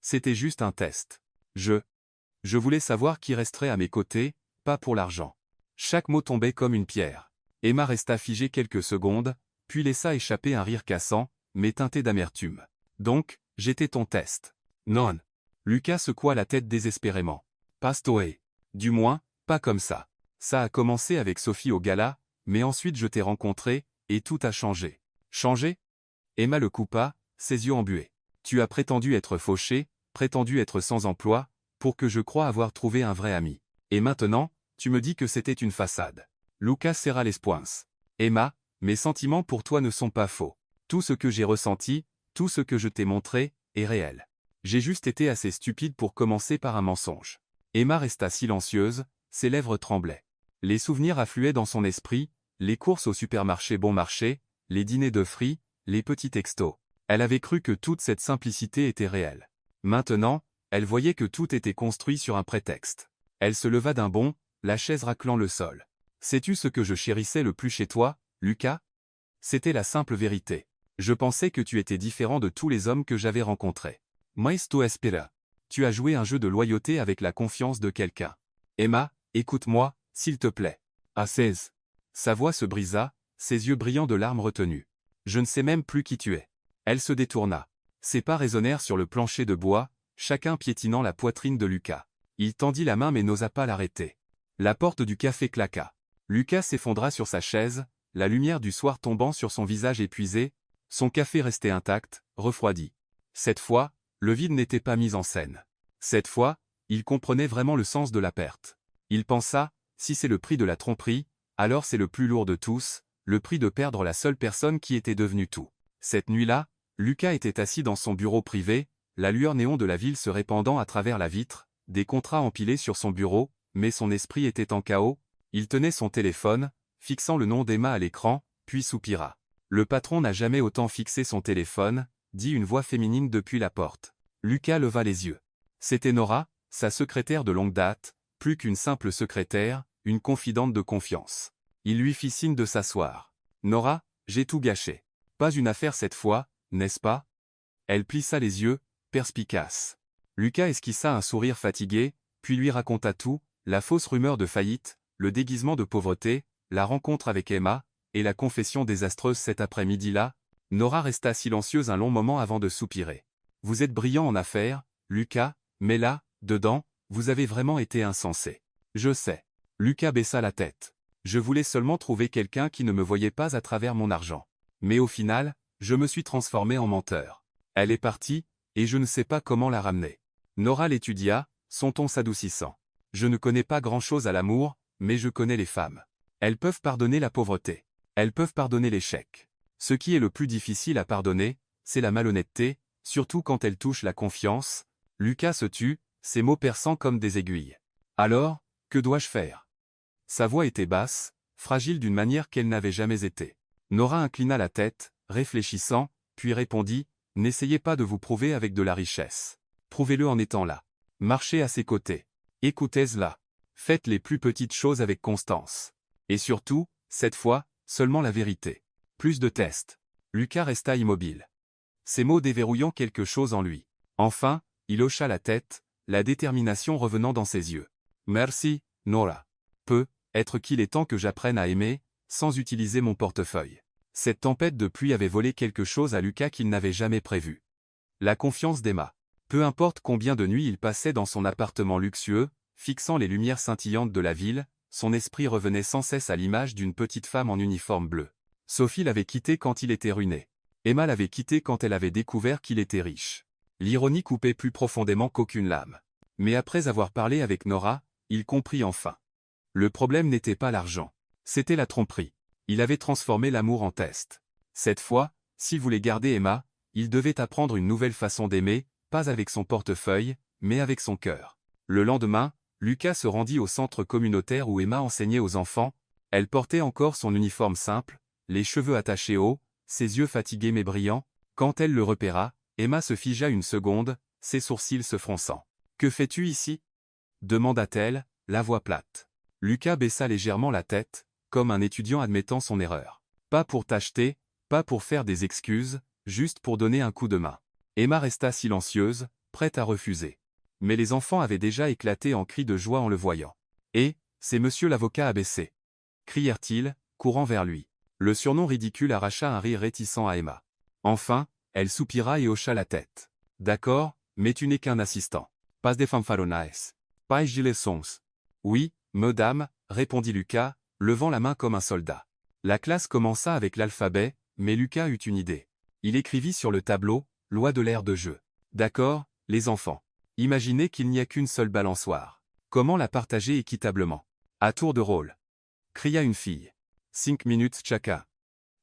Speaker 1: C'était juste un test. Je voulais savoir qui resterait à mes côtés, pas pour l'argent. Chaque mot tombait comme une pierre. Emma resta figée quelques secondes, puis laissa échapper un rire cassant, mais teinté d'amertume. Donc, j'étais ton test. Non. Lucas secoua la tête désespérément. Pas Stoé. Du moins, pas comme ça. Ça a commencé avec Sophie au gala, mais ensuite je t'ai rencontré, et tout a changé. Changé? Emma le coupa, ses yeux embués. Tu as prétendu être fauché, prétendu être sans emploi, pour que je croie avoir trouvé un vrai ami. Et maintenant, tu me dis que c'était une façade. Lucas serra les poings. Emma, mes sentiments pour toi ne sont pas faux. Tout ce que j'ai ressenti, tout ce que je t'ai montré, est réel. J'ai juste été assez stupide pour commencer par un mensonge. Emma resta silencieuse, ses lèvres tremblaient. Les souvenirs affluaient dans son esprit, les courses au supermarché bon marché, les dîners de fruits, les petits textos. Elle avait cru que toute cette simplicité était réelle. Maintenant, elle voyait que tout était construit sur un prétexte. Elle se leva d'un bond, la chaise raclant le sol. « Sais-tu ce que je chérissais le plus chez toi, Lucas ? C'était la simple vérité. Je pensais que tu étais différent de tous les hommes que j'avais rencontrés. Mais tu espera. Tu as joué un jeu de loyauté avec la confiance de quelqu'un. Emma, écoute-moi, s'il te plaît. » À 16. Sa voix se brisa, ses yeux brillants de larmes retenues. « Je ne sais même plus qui tu es. » Elle se détourna. Ses pas résonnèrent sur le plancher de bois, chacun piétinant la poitrine de Lucas. Il tendit la main mais n'osa pas l'arrêter. La porte du café claqua. Lucas s'effondra sur sa chaise, la lumière du soir tombant sur son visage épuisé, son café restait intact, refroidi. Cette fois, le vide n'était pas mis en scène. Cette fois, il comprenait vraiment le sens de la perte. Il pensa, si c'est le prix de la tromperie, alors c'est le plus lourd de tous, le prix de perdre la seule personne qui était devenue tout. Cette nuit-là, Lucas était assis dans son bureau privé, la lueur néon de la ville se répandant à travers la vitre, des contrats empilés sur son bureau, mais son esprit était en chaos. Il tenait son téléphone, fixant le nom d'Emma à l'écran, puis soupira. Le patron n'a jamais autant fixé son téléphone, dit une voix féminine depuis la porte. Lucas leva les yeux. C'était Nora, sa secrétaire de longue date, plus qu'une simple secrétaire, une confidente de confiance. Il lui fit signe de s'asseoir. « Nora, j'ai tout gâché. Pas une affaire cette fois, n'est-ce pas ?» Elle plissa les yeux, perspicace. Lucas esquissa un sourire fatigué, puis lui raconta tout, la fausse rumeur de faillite, le déguisement de pauvreté, la rencontre avec Emma, et la confession désastreuse cet après-midi-là. Nora resta silencieuse un long moment avant de soupirer. « Vous êtes brillant en affaires, Lucas, mais là, dedans, vous avez vraiment été insensé. » « Je sais. » Lucas baissa la tête. « Je voulais seulement trouver quelqu'un qui ne me voyait pas à travers mon argent. Mais au final, je me suis transformé en menteur. Elle est partie, et je ne sais pas comment la ramener. » Nora l'étudia, son ton s'adoucissant. « Je ne connais pas grand-chose à l'amour, mais je connais les femmes. Elles peuvent pardonner la pauvreté. Elles peuvent pardonner l'échec. Ce qui est le plus difficile à pardonner, c'est la malhonnêteté, surtout quand elle touche la confiance. » Lucas se tut, ses mots perçants comme des aiguilles. « Alors, que dois-je faire ?» Sa voix était basse, fragile d'une manière qu'elle n'avait jamais été. Nora inclina la tête, réfléchissant, puis répondit, « N'essayez pas de vous prouver avec de la richesse. Prouvez-le en étant là. Marchez à ses côtés. Écoutez-la. Faites les plus petites choses avec constance. Et surtout, cette fois, seulement la vérité. Plus de tests. » Lucas resta immobile. Ces mots déverrouillant quelque chose en lui. Enfin, il hocha la tête, la détermination revenant dans ses yeux. « Merci, Nora. Peut-être qu'il est temps que j'apprenne à aimer, sans utiliser mon portefeuille. » Cette tempête de pluie avait volé quelque chose à Lucas qu'il n'avait jamais prévu. La confiance d'Emma. Peu importe combien de nuits il passait dans son appartement luxueux, fixant les lumières scintillantes de la ville, son esprit revenait sans cesse à l'image d'une petite femme en uniforme bleu. Sophie l'avait quitté quand il était ruiné. Emma l'avait quitté quand elle avait découvert qu'il était riche. L'ironie coupait plus profondément qu'aucune lame. Mais après avoir parlé avec Nora, il comprit enfin. Le problème n'était pas l'argent. C'était la tromperie. Il avait transformé l'amour en test. Cette fois, s'il voulait garder Emma, il devait apprendre une nouvelle façon d'aimer, pas avec son portefeuille, mais avec son cœur. Le lendemain, Lucas se rendit au centre communautaire où Emma enseignait aux enfants. Elle portait encore son uniforme simple, les cheveux attachés haut, ses yeux fatigués mais brillants. Quand elle le repéra, Emma se figea une seconde, ses sourcils se fronçant. « Que fais-tu ici » demanda-t-elle, la voix plate. Lucas baissa légèrement la tête, comme un étudiant admettant son erreur. Pas pour t'acheter, pas pour faire des excuses, juste pour donner un coup de main. Emma resta silencieuse, prête à refuser. Mais les enfants avaient déjà éclaté en cris de joie en le voyant. « Et, c'est monsieur l'avocat abaissé !» crièrent-ils, courant vers lui. Le surnom ridicule arracha un rire réticent à Emma. Enfin, elle soupira et hocha la tête. « D'accord, mais tu n'es qu'un assistant. Pas des fanfaronaes. Pas gilet sons. »« Oui, madame, » répondit Lucas, levant la main comme un soldat. La classe commença avec l'alphabet, mais Lucas eut une idée. Il écrivit sur le tableau, « Loi de l'aire de jeu. » D'accord, les enfants. Imaginez qu'il n'y a qu'une seule balançoire. Comment la partager équitablement? À tour de rôle. Cria une fille. 5 minutes chacun.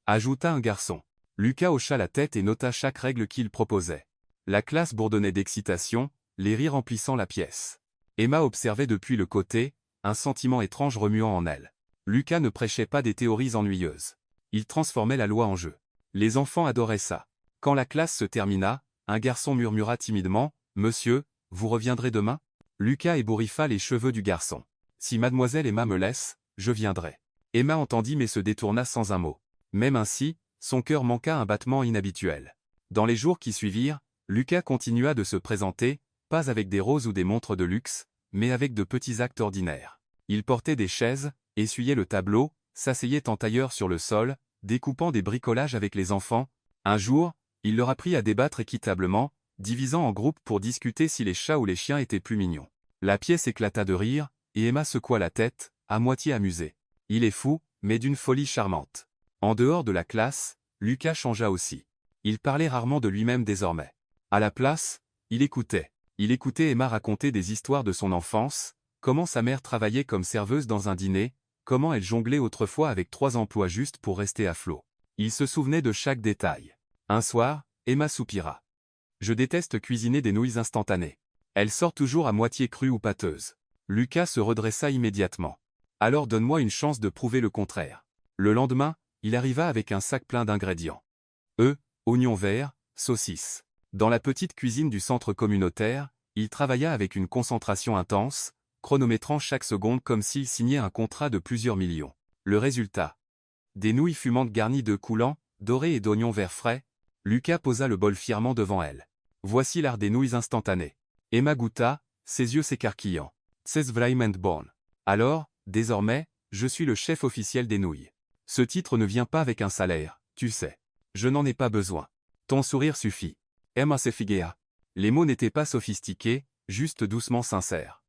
Speaker 1: Ajouta un garçon. Lucas hocha la tête et nota chaque règle qu'il proposait. La classe bourdonnait d'excitation, les rires remplissant la pièce. Emma observait depuis le côté, un sentiment étrange remuant en elle. Lucas ne prêchait pas des théories ennuyeuses. Il transformait la loi en jeu. Les enfants adoraient ça. Quand la classe se termina, un garçon murmura timidement, « Monsieur, vous reviendrez demain ?» Lucas ébouriffa les cheveux du garçon. « Si mademoiselle Emma me laisse, je viendrai. » Emma entendit mais se détourna sans un mot. Même ainsi, son cœur manqua un battement inhabituel. Dans les jours qui suivirent, Lucas continua de se présenter, pas avec des roses ou des montres de luxe, mais avec de petits actes ordinaires. Il portait des chaises, essuyait le tableau, s'asseyait en tailleur sur le sol, découpant des bricolages avec les enfants. Un jour, il leur apprit à débattre équitablement, divisant en groupes pour discuter si les chats ou les chiens étaient plus mignons. La pièce éclata de rire, et Emma secoua la tête, à moitié amusée. Il est fou, mais d'une folie charmante. En dehors de la classe, Lucas changea aussi. Il parlait rarement de lui-même désormais. À la place, il écoutait. Il écoutait Emma raconter des histoires de son enfance, comment sa mère travaillait comme serveuse dans un dîner, comment elle jonglait autrefois avec 3 emplois juste pour rester à flot. Il se souvenait de chaque détail. Un soir, Emma soupira. « Je déteste cuisiner des nouilles instantanées. Elles sortent toujours à moitié crues ou pâteuses. » Lucas se redressa immédiatement. « Alors donne-moi une chance de prouver le contraire. » Le lendemain, il arriva avec un sac plein d'ingrédients. Œufs, oignons verts, saucisses. Dans la petite cuisine du centre communautaire, il travailla avec une concentration intense, chronométrant chaque seconde comme s'il signait un contrat de plusieurs millions. Le résultat. Des nouilles fumantes garnies d'œufs coulants, dorés et d'oignons verts frais. Lucas posa le bol fièrement devant elle. Voici l'art des nouilles instantanées. Emma goûta, ses yeux s'écarquillant. C'est vraiment bon. Alors, désormais, je suis le chef officiel des nouilles. Ce titre ne vient pas avec un salaire, tu sais. Je n'en ai pas besoin. Ton sourire suffit. Emma se figea. Les mots n'étaient pas sophistiqués, juste doucement sincères.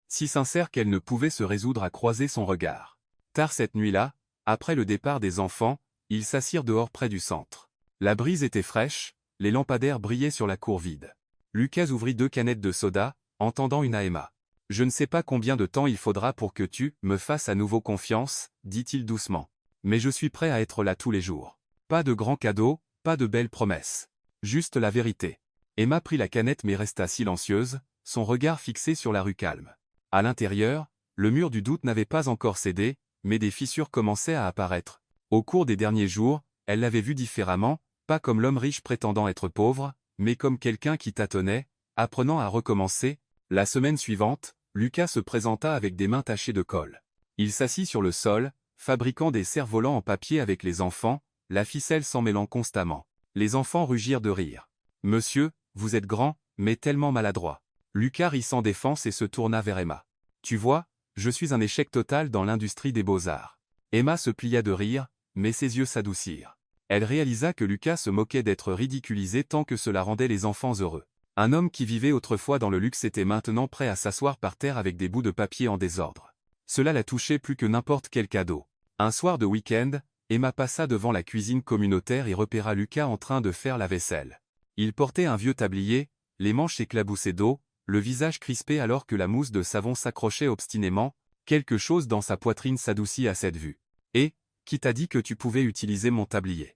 Speaker 1: Si sincères qu'elle ne pouvait se résoudre à croiser son regard. Tard cette nuit-là, après le départ des enfants, ils s'assirent dehors près du centre. La brise était fraîche, les lampadaires brillaient sur la cour vide. Lucas ouvrit 2 canettes de soda, en tendant une à Emma. « Je ne sais pas combien de temps il faudra pour que tu me fasses à nouveau confiance, dit-il doucement. Mais je suis prêt à être là tous les jours. Pas de grands cadeaux, pas de belles promesses. Juste la vérité. » Emma prit la canette mais resta silencieuse, son regard fixé sur la rue calme. À l'intérieur, le mur du doute n'avait pas encore cédé, mais des fissures commençaient à apparaître. Au cours des derniers jours, elle l'avait vu différemment, pas comme l'homme riche prétendant être pauvre, mais comme quelqu'un qui tâtonnait, apprenant à recommencer. La semaine suivante, Lucas se présenta avec des mains tachées de colle. Il s'assit sur le sol, fabriquant des cerfs-volants en papier avec les enfants, la ficelle s'en mêlant constamment. Les enfants rugirent de rire. « Monsieur, vous êtes grand, mais tellement maladroit. » Lucas rit sans défense et se tourna vers Emma. « Tu vois, je suis un échec total dans l'industrie des beaux-arts. » Emma se plia de rire, mais ses yeux s'adoucirent. Elle réalisa que Lucas se moquait d'être ridiculisé tant que cela rendait les enfants heureux. Un homme qui vivait autrefois dans le luxe était maintenant prêt à s'asseoir par terre avec des bouts de papier en désordre. Cela la touchait plus que n'importe quel cadeau. Un soir de week-end, Emma passa devant la cuisine communautaire et repéra Lucas en train de faire la vaisselle. Il portait un vieux tablier, les manches éclaboussées d'eau, le visage crispé alors que la mousse de savon s'accrochait obstinément, quelque chose dans sa poitrine s'adoucit à cette vue. « Et, qui t'a dit que tu pouvais utiliser mon tablier ?»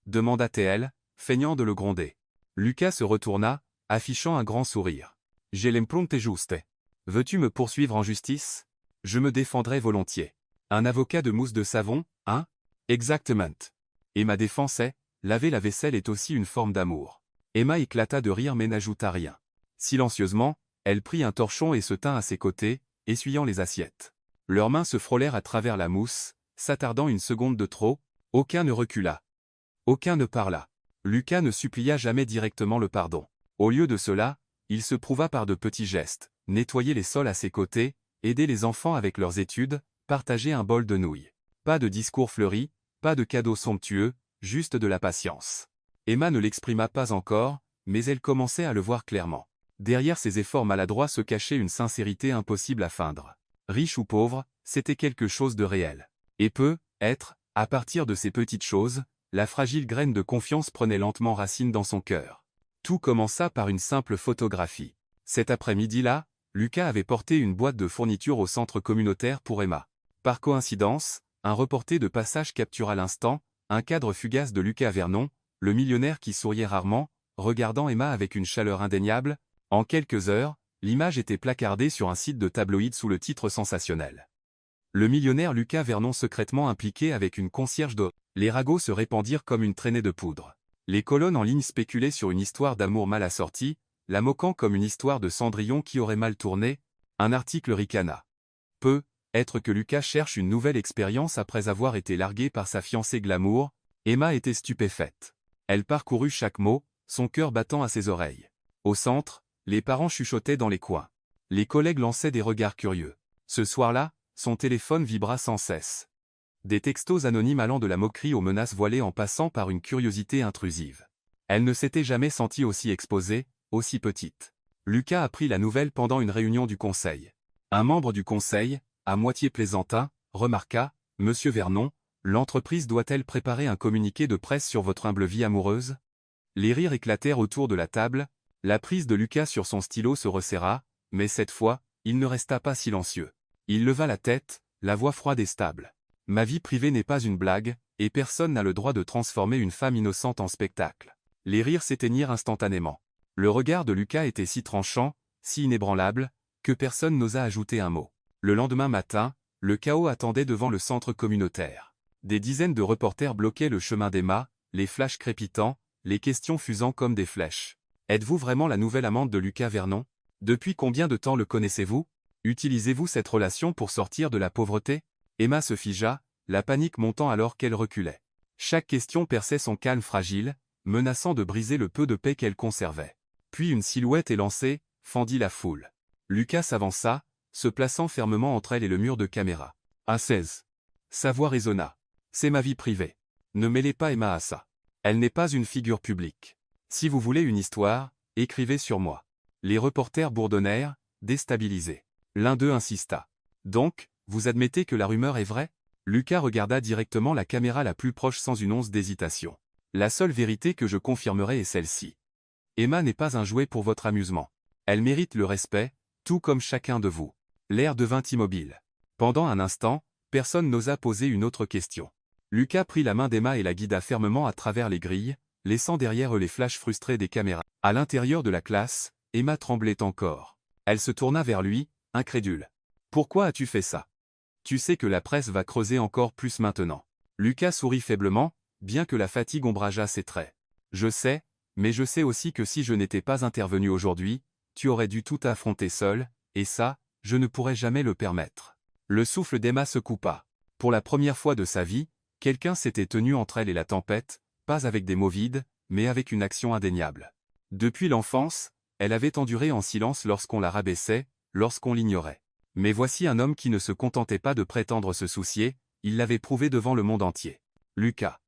Speaker 1: demanda-t-elle, feignant de le gronder. Lucas se retourna, affichant un grand sourire. « J'ai l'impronte juste. Veux-tu me poursuivre en justice? Je me défendrai volontiers. Un avocat de mousse de savon, hein? Exactement. Et ma défense est, laver la vaisselle est aussi une forme d'amour. » Emma éclata de rire mais n'ajouta rien. Silencieusement, elle prit un torchon et se tint à ses côtés, essuyant les assiettes. Leurs mains se frôlèrent à travers la mousse, s'attardant une seconde de trop, aucun ne recula. Aucun ne parla. Lucas ne supplia jamais directement le pardon. Au lieu de cela, il se prouva par de petits gestes, nettoyer les sols à ses côtés, aider les enfants avec leurs études, partager un bol de nouilles. Pas de discours fleuris, pas de cadeaux somptueux, juste de la patience. Emma ne l'exprima pas encore, mais elle commençait à le voir clairement. Derrière ses efforts maladroits se cachait une sincérité impossible à feindre. Riche ou pauvre, c'était quelque chose de réel. Et peut-être, à partir de ces petites choses, la fragile graine de confiance prenait lentement racine dans son cœur. Tout commença par une simple photographie. Cet après-midi-là, Lucas avait porté une boîte de fournitures au centre communautaire pour Emma. Par coïncidence, un reporter de passage captura l'instant, un cadre fugace de Lucas Vernon, le millionnaire qui souriait rarement, regardant Emma avec une chaleur indéniable. En quelques heures, l'image était placardée sur un site de tabloïd sous le titre sensationnel. Le millionnaire Lucas Vernon secrètement impliqué avec une concierge d'eau. Les ragots se répandirent comme une traînée de poudre. Les colonnes en ligne spéculaient sur une histoire d'amour mal assortie, la moquant comme une histoire de Cendrillon qui aurait mal tourné. Un article ricana. Peut-être que Lucas cherche une nouvelle expérience après avoir été largué par sa fiancée glamour. Emma était stupéfaite. Elle parcourut chaque mot, son cœur battant à ses oreilles. Au centre, les parents chuchotaient dans les coins. Les collègues lançaient des regards curieux. Ce soir-là, son téléphone vibra sans cesse. Des textos anonymes allant de la moquerie aux menaces voilées en passant par une curiosité intrusive. Elle ne s'était jamais sentie aussi exposée, aussi petite. Lucas apprit la nouvelle pendant une réunion du conseil. Un membre du conseil, à moitié plaisantin, remarqua « Monsieur Vernon, l'entreprise doit-elle préparer un communiqué de presse sur votre humble vie amoureuse ?» Les rires éclatèrent autour de la table, la prise de Lucas sur son stylo se resserra, mais cette fois, il ne resta pas silencieux. Il leva la tête, la voix froide et stable. « Ma vie privée n'est pas une blague, et personne n'a le droit de transformer une femme innocente en spectacle. » Les rires s'éteignirent instantanément. Le regard de Lucas était si tranchant, si inébranlable, que personne n'osa ajouter un mot. Le lendemain matin, le chaos attendait devant le centre communautaire. Des dizaines de reporters bloquaient le chemin d'Emma, les flashs crépitants, les questions fusant comme des flèches. « Êtes-vous vraiment la nouvelle amante de Lucas Vernon? Depuis combien de temps le connaissez-vous? Utilisez-vous cette relation pour sortir de la pauvreté ?» Emma se figea, la panique montant alors qu'elle reculait. Chaque question perçait son calme fragile, menaçant de briser le peu de paix qu'elle conservait. Puis une silhouette élancée, fendit la foule. Lucas s'avança, se plaçant fermement entre elle et le mur de caméra. « À 16. » Sa voix résonna. « C'est ma vie privée. Ne mêlez pas Emma à ça. Elle n'est pas une figure publique. Si vous voulez une histoire, écrivez sur moi. » Les reporters bourdonnèrent, déstabilisés. L'un d'eux insista. « Donc, vous admettez que la rumeur est vraie ?» Lucas regarda directement la caméra la plus proche sans une once d'hésitation. « La seule vérité que je confirmerai est celle-ci. Emma n'est pas un jouet pour votre amusement. Elle mérite le respect, tout comme chacun de vous. » L'air devint immobile. Pendant un instant, personne n'osa poser une autre question. Lucas prit la main d'Emma et la guida fermement à travers les grilles, laissant derrière eux les flashs frustrés des caméras. À l'intérieur de la classe, Emma tremblait encore. Elle se tourna vers lui, incrédule. « Pourquoi as-tu fait ça? Tu sais que la presse va creuser encore plus maintenant. » Lucas sourit faiblement, bien que la fatigue ombrageât ses traits. « Je sais, mais je sais aussi que si je n'étais pas intervenu aujourd'hui, tu aurais dû tout affronter seul, et ça, je ne pourrais jamais le permettre. » Le souffle d'Emma se coupa. Pour la première fois de sa vie, quelqu'un s'était tenu entre elle et la tempête, pas avec des mots vides, mais avec une action indéniable. Depuis l'enfance, elle avait enduré en silence lorsqu'on la rabaissait, lorsqu'on l'ignorait. Mais voici un homme qui ne se contentait pas de prétendre se soucier, il l'avait prouvé devant le monde entier. Lucas.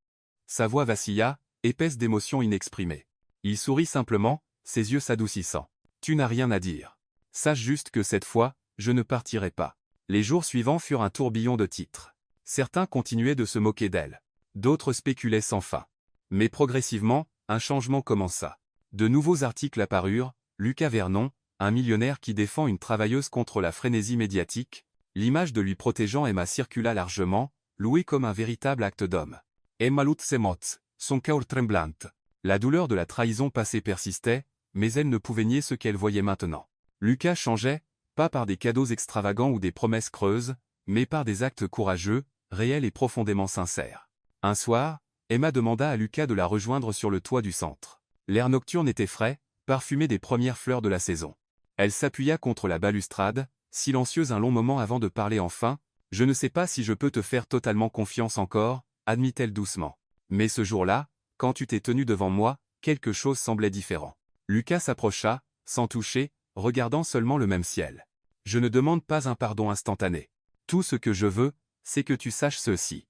Speaker 1: Sa voix vacilla, épaisse d'émotions inexprimées. Il sourit simplement, ses yeux s'adoucissant. « Tu n'as rien à dire. Sache juste que cette fois, je ne partirai pas. » Les jours suivants furent un tourbillon de titres. Certains continuaient de se moquer d'elle. D'autres spéculaient sans fin. Mais progressivement, un changement commença. De nouveaux articles apparurent, Lucas Vernon, un millionnaire qui défend une travailleuse contre la frénésie médiatique. L'image de lui protégeant Emma circula largement, louée comme un véritable acte d'homme. Emma lut ses mots, son cœur tremblante. La douleur de la trahison passée persistait, mais elle ne pouvait nier ce qu'elle voyait maintenant. Lucas changeait, pas par des cadeaux extravagants ou des promesses creuses, mais par des actes courageux, réels et profondément sincères. Un soir, Emma demanda à Lucas de la rejoindre sur le toit du centre. L'air nocturne était frais, parfumé des premières fleurs de la saison. Elle s'appuya contre la balustrade, silencieuse un long moment avant de parler enfin. « Je ne sais pas si je peux te faire totalement confiance encore », admit-elle doucement. Mais ce jour-là, quand tu t'es tenu devant moi, quelque chose semblait différent. Lucas s'approcha, sans toucher, regardant seulement le même ciel. « Je ne demande pas un pardon instantané. Tout ce que je veux, c'est que tu saches ceci.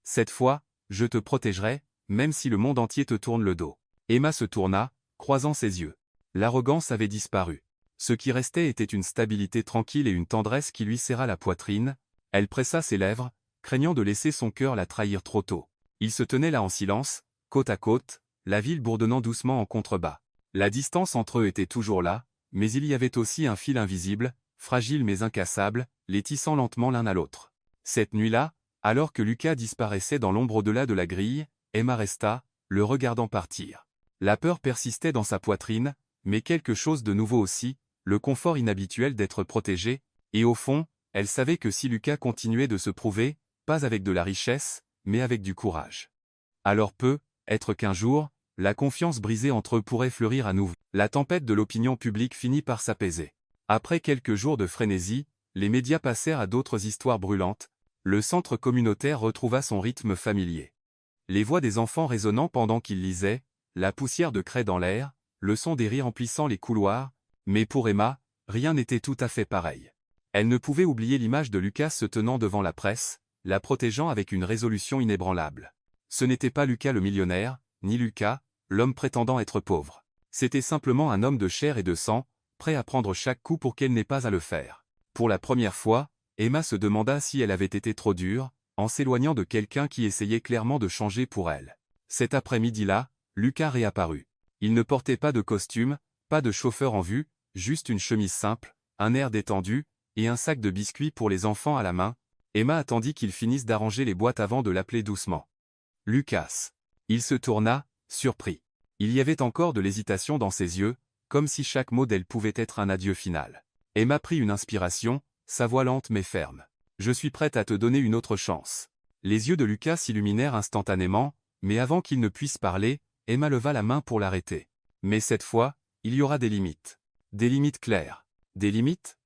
Speaker 1: Cette fois, je te protégerai, même si le monde entier te tourne le dos. » Emma se tourna, croisant ses yeux. L'arrogance avait disparu. Ce qui restait était une stabilité tranquille et une tendresse qui lui serra la poitrine. Elle pressa ses lèvres, craignant de laisser son cœur la trahir trop tôt. Ils se tenaient là en silence, côte à côte, la ville bourdonnant doucement en contrebas. La distance entre eux était toujours là, mais il y avait aussi un fil invisible, fragile mais incassable, les tissant lentement l'un à l'autre. Cette nuit-là, alors que Lucas disparaissait dans l'ombre au-delà de la grille, Emma resta, le regardant partir. La peur persistait dans sa poitrine, mais quelque chose de nouveau aussi, le confort inhabituel d'être protégée, et au fond, elle savait que si Lucas continuait de se prouver, pas avec de la richesse, mais avec du courage. Alors être qu'un jour, la confiance brisée entre eux pourrait fleurir à nouveau. La tempête de l'opinion publique finit par s'apaiser. Après quelques jours de frénésie, les médias passèrent à d'autres histoires brûlantes. Le centre communautaire retrouva son rythme familier. Les voix des enfants résonnant pendant qu'ils lisaient, la poussière de craie dans l'air, le son des rires emplissant les couloirs, mais pour Emma, rien n'était tout à fait pareil. Elle ne pouvait oublier l'image de Lucas se tenant devant la presse, la protégeant avec une résolution inébranlable. Ce n'était pas Lucas le millionnaire, ni Lucas, l'homme prétendant être pauvre. C'était simplement un homme de chair et de sang, prêt à prendre chaque coup pour qu'elle n'ait pas à le faire. Pour la première fois, Emma se demanda si elle avait été trop dure, en s'éloignant de quelqu'un qui essayait clairement de changer pour elle. Cet après-midi-là, Lucas réapparut. Il ne portait pas de costume, pas de chauffeur en vue, juste une chemise simple, un air détendu, et un sac de biscuits pour les enfants à la main. Emma attendit qu'il finisse d'arranger les boîtes avant de l'appeler doucement. « Lucas !» Il se tourna, surpris. Il y avait encore de l'hésitation dans ses yeux, comme si chaque mot d'elle pouvait être un adieu final. Emma prit une inspiration, sa voix lente mais ferme. « Je suis prête à te donner une autre chance. » Les yeux de Lucas s'illuminèrent instantanément, mais avant qu'il ne puisse parler, Emma leva la main pour l'arrêter. « Mais cette fois, il y aura des limites. Des limites claires. » « Des limites ?»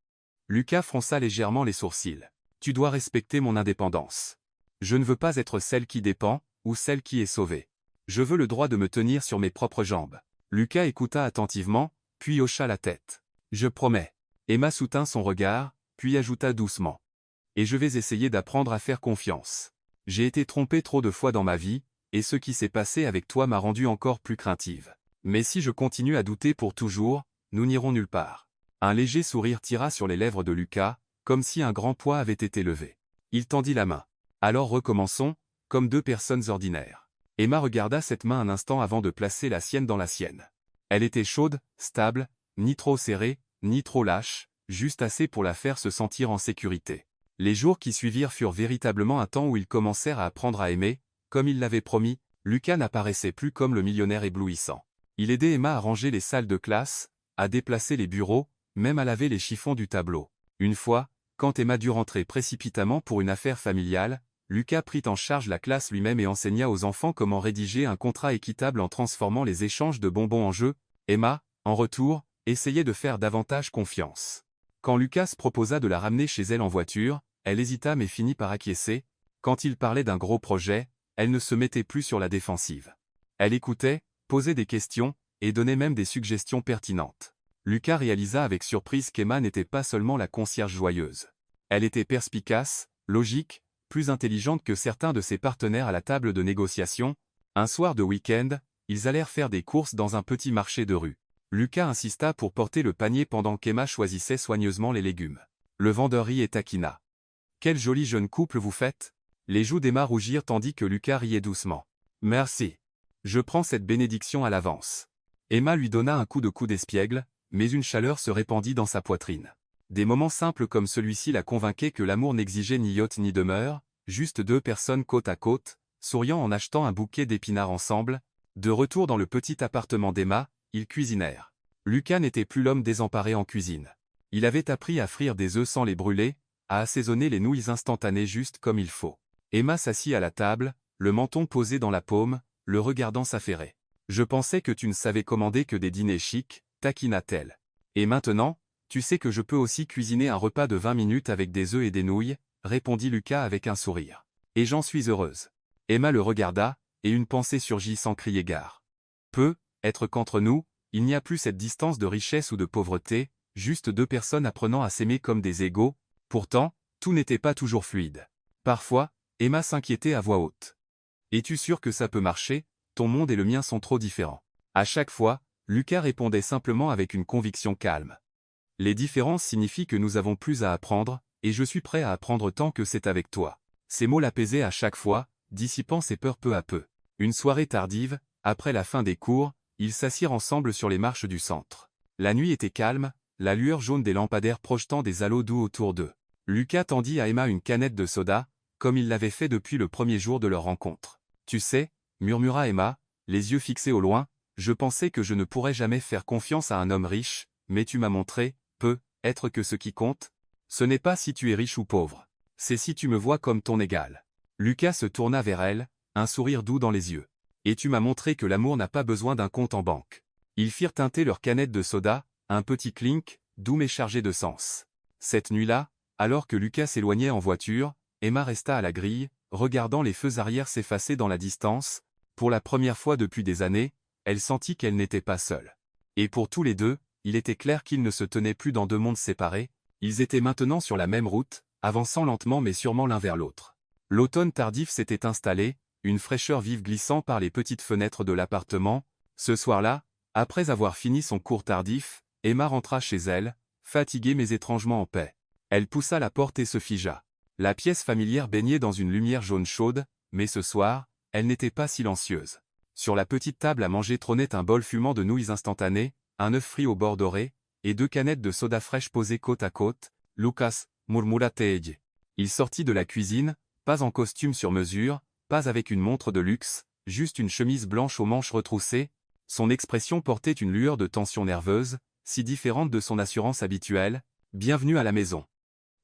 Speaker 1: Lucas fronça légèrement les sourcils. « Tu dois respecter mon indépendance. Je ne veux pas être celle qui dépend, ou celle qui est sauvée. Je veux le droit de me tenir sur mes propres jambes. » Lucas écouta attentivement, puis hocha la tête. « Je promets. » Emma soutint son regard, puis ajouta doucement. « Et je vais essayer d'apprendre à faire confiance. J'ai été trompée trop de fois dans ma vie, et ce qui s'est passé avec toi m'a rendue encore plus craintive. Mais si je continue à douter pour toujours, nous n'irons nulle part. » Un léger sourire tira sur les lèvres de Lucas, comme si un grand poids avait été levé. Il tendit la main. « Alors recommençons, comme deux personnes ordinaires. » Emma regarda cette main un instant avant de placer la sienne dans la sienne. Elle était chaude, stable, ni trop serrée, ni trop lâche, juste assez pour la faire se sentir en sécurité. Les jours qui suivirent furent véritablement un temps où ils commencèrent à apprendre à aimer. Comme il l'avait promis, Lucas n'apparaissait plus comme le millionnaire éblouissant. Il aidait Emma à ranger les salles de classe, à déplacer les bureaux, même à laver les chiffons du tableau. Une fois, quand Emma dut rentrer précipitamment pour une affaire familiale, Lucas prit en charge la classe lui-même et enseigna aux enfants comment rédiger un contrat équitable en transformant les échanges de bonbons en jeux. Emma, en retour, essayait de faire davantage confiance. Quand Lucas proposa de la ramener chez elle en voiture, elle hésita mais finit par acquiescer. Quand il parlait d'un gros projet, elle ne se mettait plus sur la défensive. Elle écoutait, posait des questions, et donnait même des suggestions pertinentes. Lucas réalisa avec surprise qu'Emma n'était pas seulement la concierge joyeuse. Elle était perspicace, logique, plus intelligente que certains de ses partenaires à la table de négociation. Un soir de week-end, ils allèrent faire des courses dans un petit marché de rue. Lucas insista pour porter le panier pendant qu'Emma choisissait soigneusement les légumes. Le vendeur rit et taquina. « Quel joli jeune couple vous faites !» Les joues d'Emma rougirent tandis que Lucas riait doucement. « Merci. Je prends cette bénédiction à l'avance. » Emma lui donna un coup de coude espiègle, mais une chaleur se répandit dans sa poitrine. Des moments simples comme celui-ci la convainquaient que l'amour n'exigeait ni yacht ni demeure, juste deux personnes côte à côte, souriant en achetant un bouquet d'épinards ensemble. De retour dans le petit appartement d'Emma, ils cuisinèrent. Lucas n'était plus l'homme désemparé en cuisine. Il avait appris à frire des œufs sans les brûler, à assaisonner les nouilles instantanées juste comme il faut. Emma s'assit à la table, le menton posé dans la paume, le regardant s'affairer. « Je pensais que tu ne savais commander que des dîners chics, taquina-t-elle. Et maintenant, tu sais que je peux aussi cuisiner un repas de 20 minutes avec des œufs et des nouilles, répondit Lucas avec un sourire. Et j'en suis heureuse. Emma le regarda, et une pensée surgit sans crier gare. Être qu'entre nous, il n'y a plus cette distance de richesse ou de pauvreté, juste deux personnes apprenant à s'aimer comme des égaux. Pourtant, tout n'était pas toujours fluide. Parfois, Emma s'inquiétait à voix haute. Es-tu sûr que ça peut marcher? Ton monde et le mien sont trop différents. À chaque fois, Lucas répondait simplement avec une conviction calme. Les différences signifient que nous avons plus à apprendre, et je suis prêt à apprendre tant que c'est avec toi. Ces mots l'apaisaient à chaque fois, dissipant ses peurs peu à peu. Une soirée tardive, après la fin des cours, ils s'assirent ensemble sur les marches du centre. La nuit était calme, la lueur jaune des lampadaires projetant des halos doux autour d'eux. Lucas tendit à Emma une canette de soda, comme il l'avait fait depuis le premier jour de leur rencontre. « Tu sais, » murmura Emma, les yeux fixés au loin, « je pensais que je ne pourrais jamais faire confiance à un homme riche, mais tu m'as montré, être que ce qui compte. Ce n'est pas si tu es riche ou pauvre. C'est si tu me vois comme ton égal. » Lucas se tourna vers elle, un sourire doux dans les yeux. « Et tu m'as montré que l'amour n'a pas besoin d'un compte en banque. » Ils firent teinter leur canette de soda, un petit clink, doux mais chargé de sens. Cette nuit-là, alors que Lucas s'éloignait en voiture, Emma resta à la grille, regardant les feux arrière s'effacer dans la distance. Pour la première fois depuis des années, elle sentit qu'elle n'était pas seule. Et pour tous les deux, il était clair qu'ils ne se tenaient plus dans deux mondes séparés, ils étaient maintenant sur la même route, avançant lentement mais sûrement l'un vers l'autre. L'automne tardif s'était installé, une fraîcheur vive glissant par les petites fenêtres de l'appartement. Ce soir-là, après avoir fini son cours tardif, Emma rentra chez elle, fatiguée mais étrangement en paix. Elle poussa la porte et se figea. La pièce familière baignait dans une lumière jaune chaude, mais ce soir, elle n'était pas silencieuse. Sur la petite table à manger trônait un bol fumant de nouilles instantanées, un œuf frit au bord doré, et deux canettes de soda fraîche posées côte à côte. « Lucas, murmura-t-elle. » Il sortit de la cuisine, pas en costume sur mesure, pas avec une montre de luxe, juste une chemise blanche aux manches retroussées. Son expression portait une lueur de tension nerveuse, si différente de son assurance habituelle. « Bienvenue à la maison. »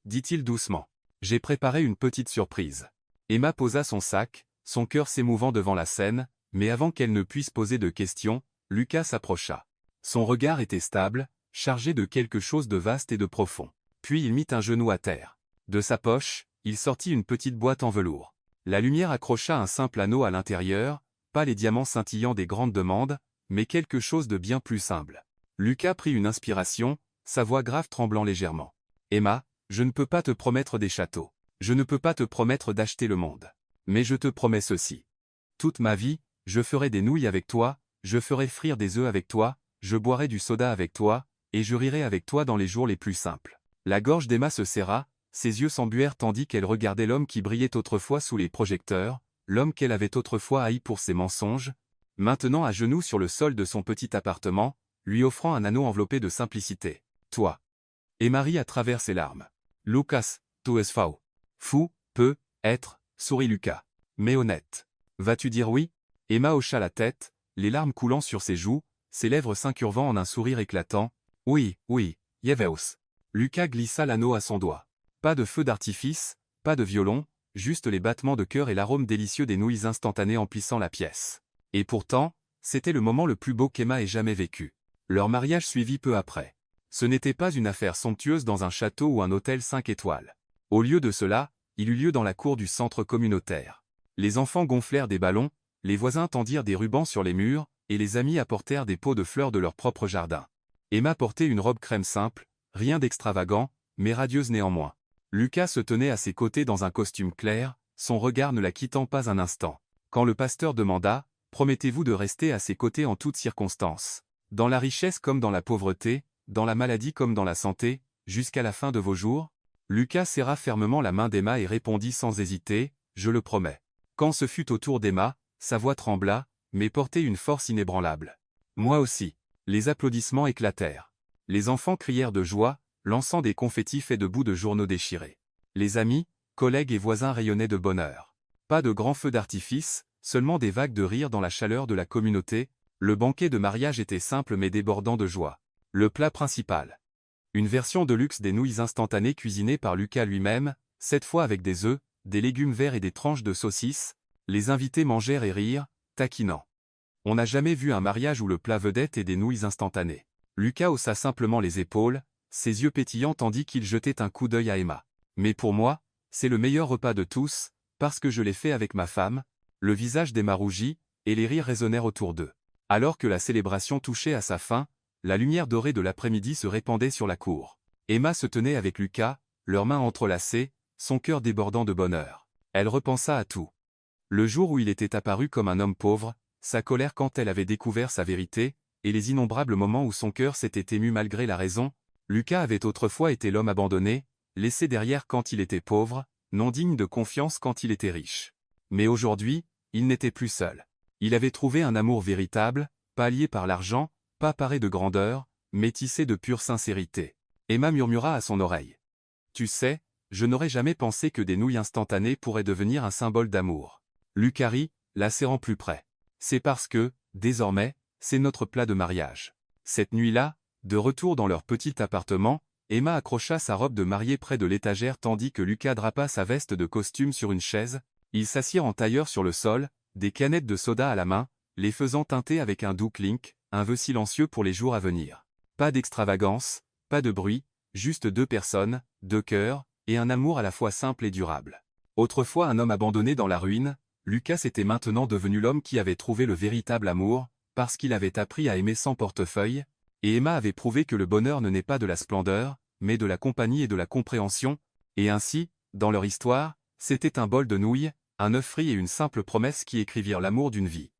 Speaker 1: dit-il doucement. « J'ai préparé une petite surprise. » Emma posa son sac, son cœur s'émouvant devant la scène, mais avant qu'elle ne puisse poser de questions, Lucas s'approcha. Son regard était stable, chargé de quelque chose de vaste et de profond. Puis il mit un genou à terre. De sa poche, il sortit une petite boîte en velours. La lumière accrocha un simple anneau à l'intérieur, pas les diamants scintillants des grandes demandes, mais quelque chose de bien plus simple. Lucas prit une inspiration, sa voix grave tremblant légèrement. « Emma, je ne peux pas te promettre des châteaux. Je ne peux pas te promettre d'acheter le monde. Mais je te promets ceci. Toute ma vie, je ferai des nouilles avec toi, je ferai frire des œufs avec toi, je boirai du soda avec toi, et je rirai avec toi dans les jours les plus simples. » La gorge d'Emma se serra, ses yeux s'embuèrent tandis qu'elle regardait l'homme qui brillait autrefois sous les projecteurs, l'homme qu'elle avait autrefois haï pour ses mensonges, maintenant à genoux sur le sol de son petit appartement, lui offrant un anneau enveloppé de simplicité. « Toi. » Emma rit à travers ses larmes. « Lucas, tu es fou. »« Fou, être, sourit Lucas. Mais honnête. Vas-tu dire oui ?» Emma hocha la tête, les larmes coulant sur ses joues, ses lèvres s'incurvant en un sourire éclatant. « Oui, Yeveus. » Lucas glissa l'anneau à son doigt. Pas de feu d'artifice, pas de violon, juste les battements de cœur et l'arôme délicieux des nouilles instantanées emplissant la pièce. Et pourtant, c'était le moment le plus beau qu'Emma ait jamais vécu. Leur mariage suivit peu après. Ce n'était pas une affaire somptueuse dans un château ou un hôtel 5 étoiles. Au lieu de cela, il eut lieu dans la cour du centre communautaire. Les enfants gonflèrent des ballons, les voisins tendirent des rubans sur les murs, et les amis apportèrent des pots de fleurs de leur propre jardin. Emma portait une robe crème simple, rien d'extravagant, mais radieuse néanmoins. Lucas se tenait à ses côtés dans un costume clair, son regard ne la quittant pas un instant. Quand le pasteur demanda « Promettez-vous de rester à ses côtés en toutes circonstances, dans la richesse comme dans la pauvreté, dans la maladie comme dans la santé, jusqu'à la fin de vos jours ?» Lucas serra fermement la main d'Emma et répondit sans hésiter « Je le promets. » Quand ce fut au tour d'Emma, sa voix trembla, mais portait une force inébranlable. « Moi aussi. » Les applaudissements éclatèrent. Les enfants crièrent de joie, lançant des confettis faits de bouts de journaux déchirés. Les amis, collègues et voisins rayonnaient de bonheur. Pas de grands feux d'artifice, seulement des vagues de rire dans la chaleur de la communauté. Le banquet de mariage était simple mais débordant de joie. Le plat principal. Une version de luxe des nouilles instantanées cuisinées par Lucas lui-même, cette fois avec des œufs, des légumes verts et des tranches de saucisses. Les invités mangèrent et rirent, taquinant. On n'a jamais vu un mariage où le plat vedette est des nouilles instantanées. Lucas haussa simplement les épaules, ses yeux pétillants tandis qu'il jetait un coup d'œil à Emma. Mais pour moi, c'est le meilleur repas de tous, parce que je l'ai fait avec ma femme. Le visage d'Emma rougit, et les rires résonnèrent autour d'eux. Alors que la célébration touchait à sa fin, la lumière dorée de l'après-midi se répandait sur la cour. Emma se tenait avec Lucas, leurs mains entrelacées, son cœur débordant de bonheur. Elle repensa à tout. Le jour où il était apparu comme un homme pauvre, sa colère quand elle avait découvert sa vérité, et les innombrables moments où son cœur s'était ému malgré la raison. Lucas avait autrefois été l'homme abandonné, laissé derrière quand il était pauvre, non digne de confiance quand il était riche. Mais aujourd'hui, il n'était plus seul. Il avait trouvé un amour véritable, pas lié par l'argent, pas paré de grandeur, mais tissé de pure sincérité. Emma murmura à son oreille. « Tu sais, je n'aurais jamais pensé que des nouilles instantanées pourraient devenir un symbole d'amour. » Lucas rit, la serrant plus près. « C'est parce que, désormais, c'est notre plat de mariage. » Cette nuit-là, de retour dans leur petit appartement, Emma accrocha sa robe de mariée près de l'étagère tandis que Lucas drapa sa veste de costume sur une chaise. Ils s'assirent en tailleur sur le sol, des canettes de soda à la main, les faisant teinter avec un doux clink, un vœu silencieux pour les jours à venir. Pas d'extravagance, pas de bruit, juste deux personnes, deux cœurs, et un amour à la fois simple et durable. Autrefois un homme abandonné dans la ruine, Lucas était maintenant devenu l'homme qui avait trouvé le véritable amour, parce qu'il avait appris à aimer sans portefeuille, et Emma avait prouvé que le bonheur ne naît pas de la splendeur, mais de la compagnie et de la compréhension, et ainsi, dans leur histoire, c'était un bol de nouilles, un œuf frit et une simple promesse qui écrivirent l'amour d'une vie.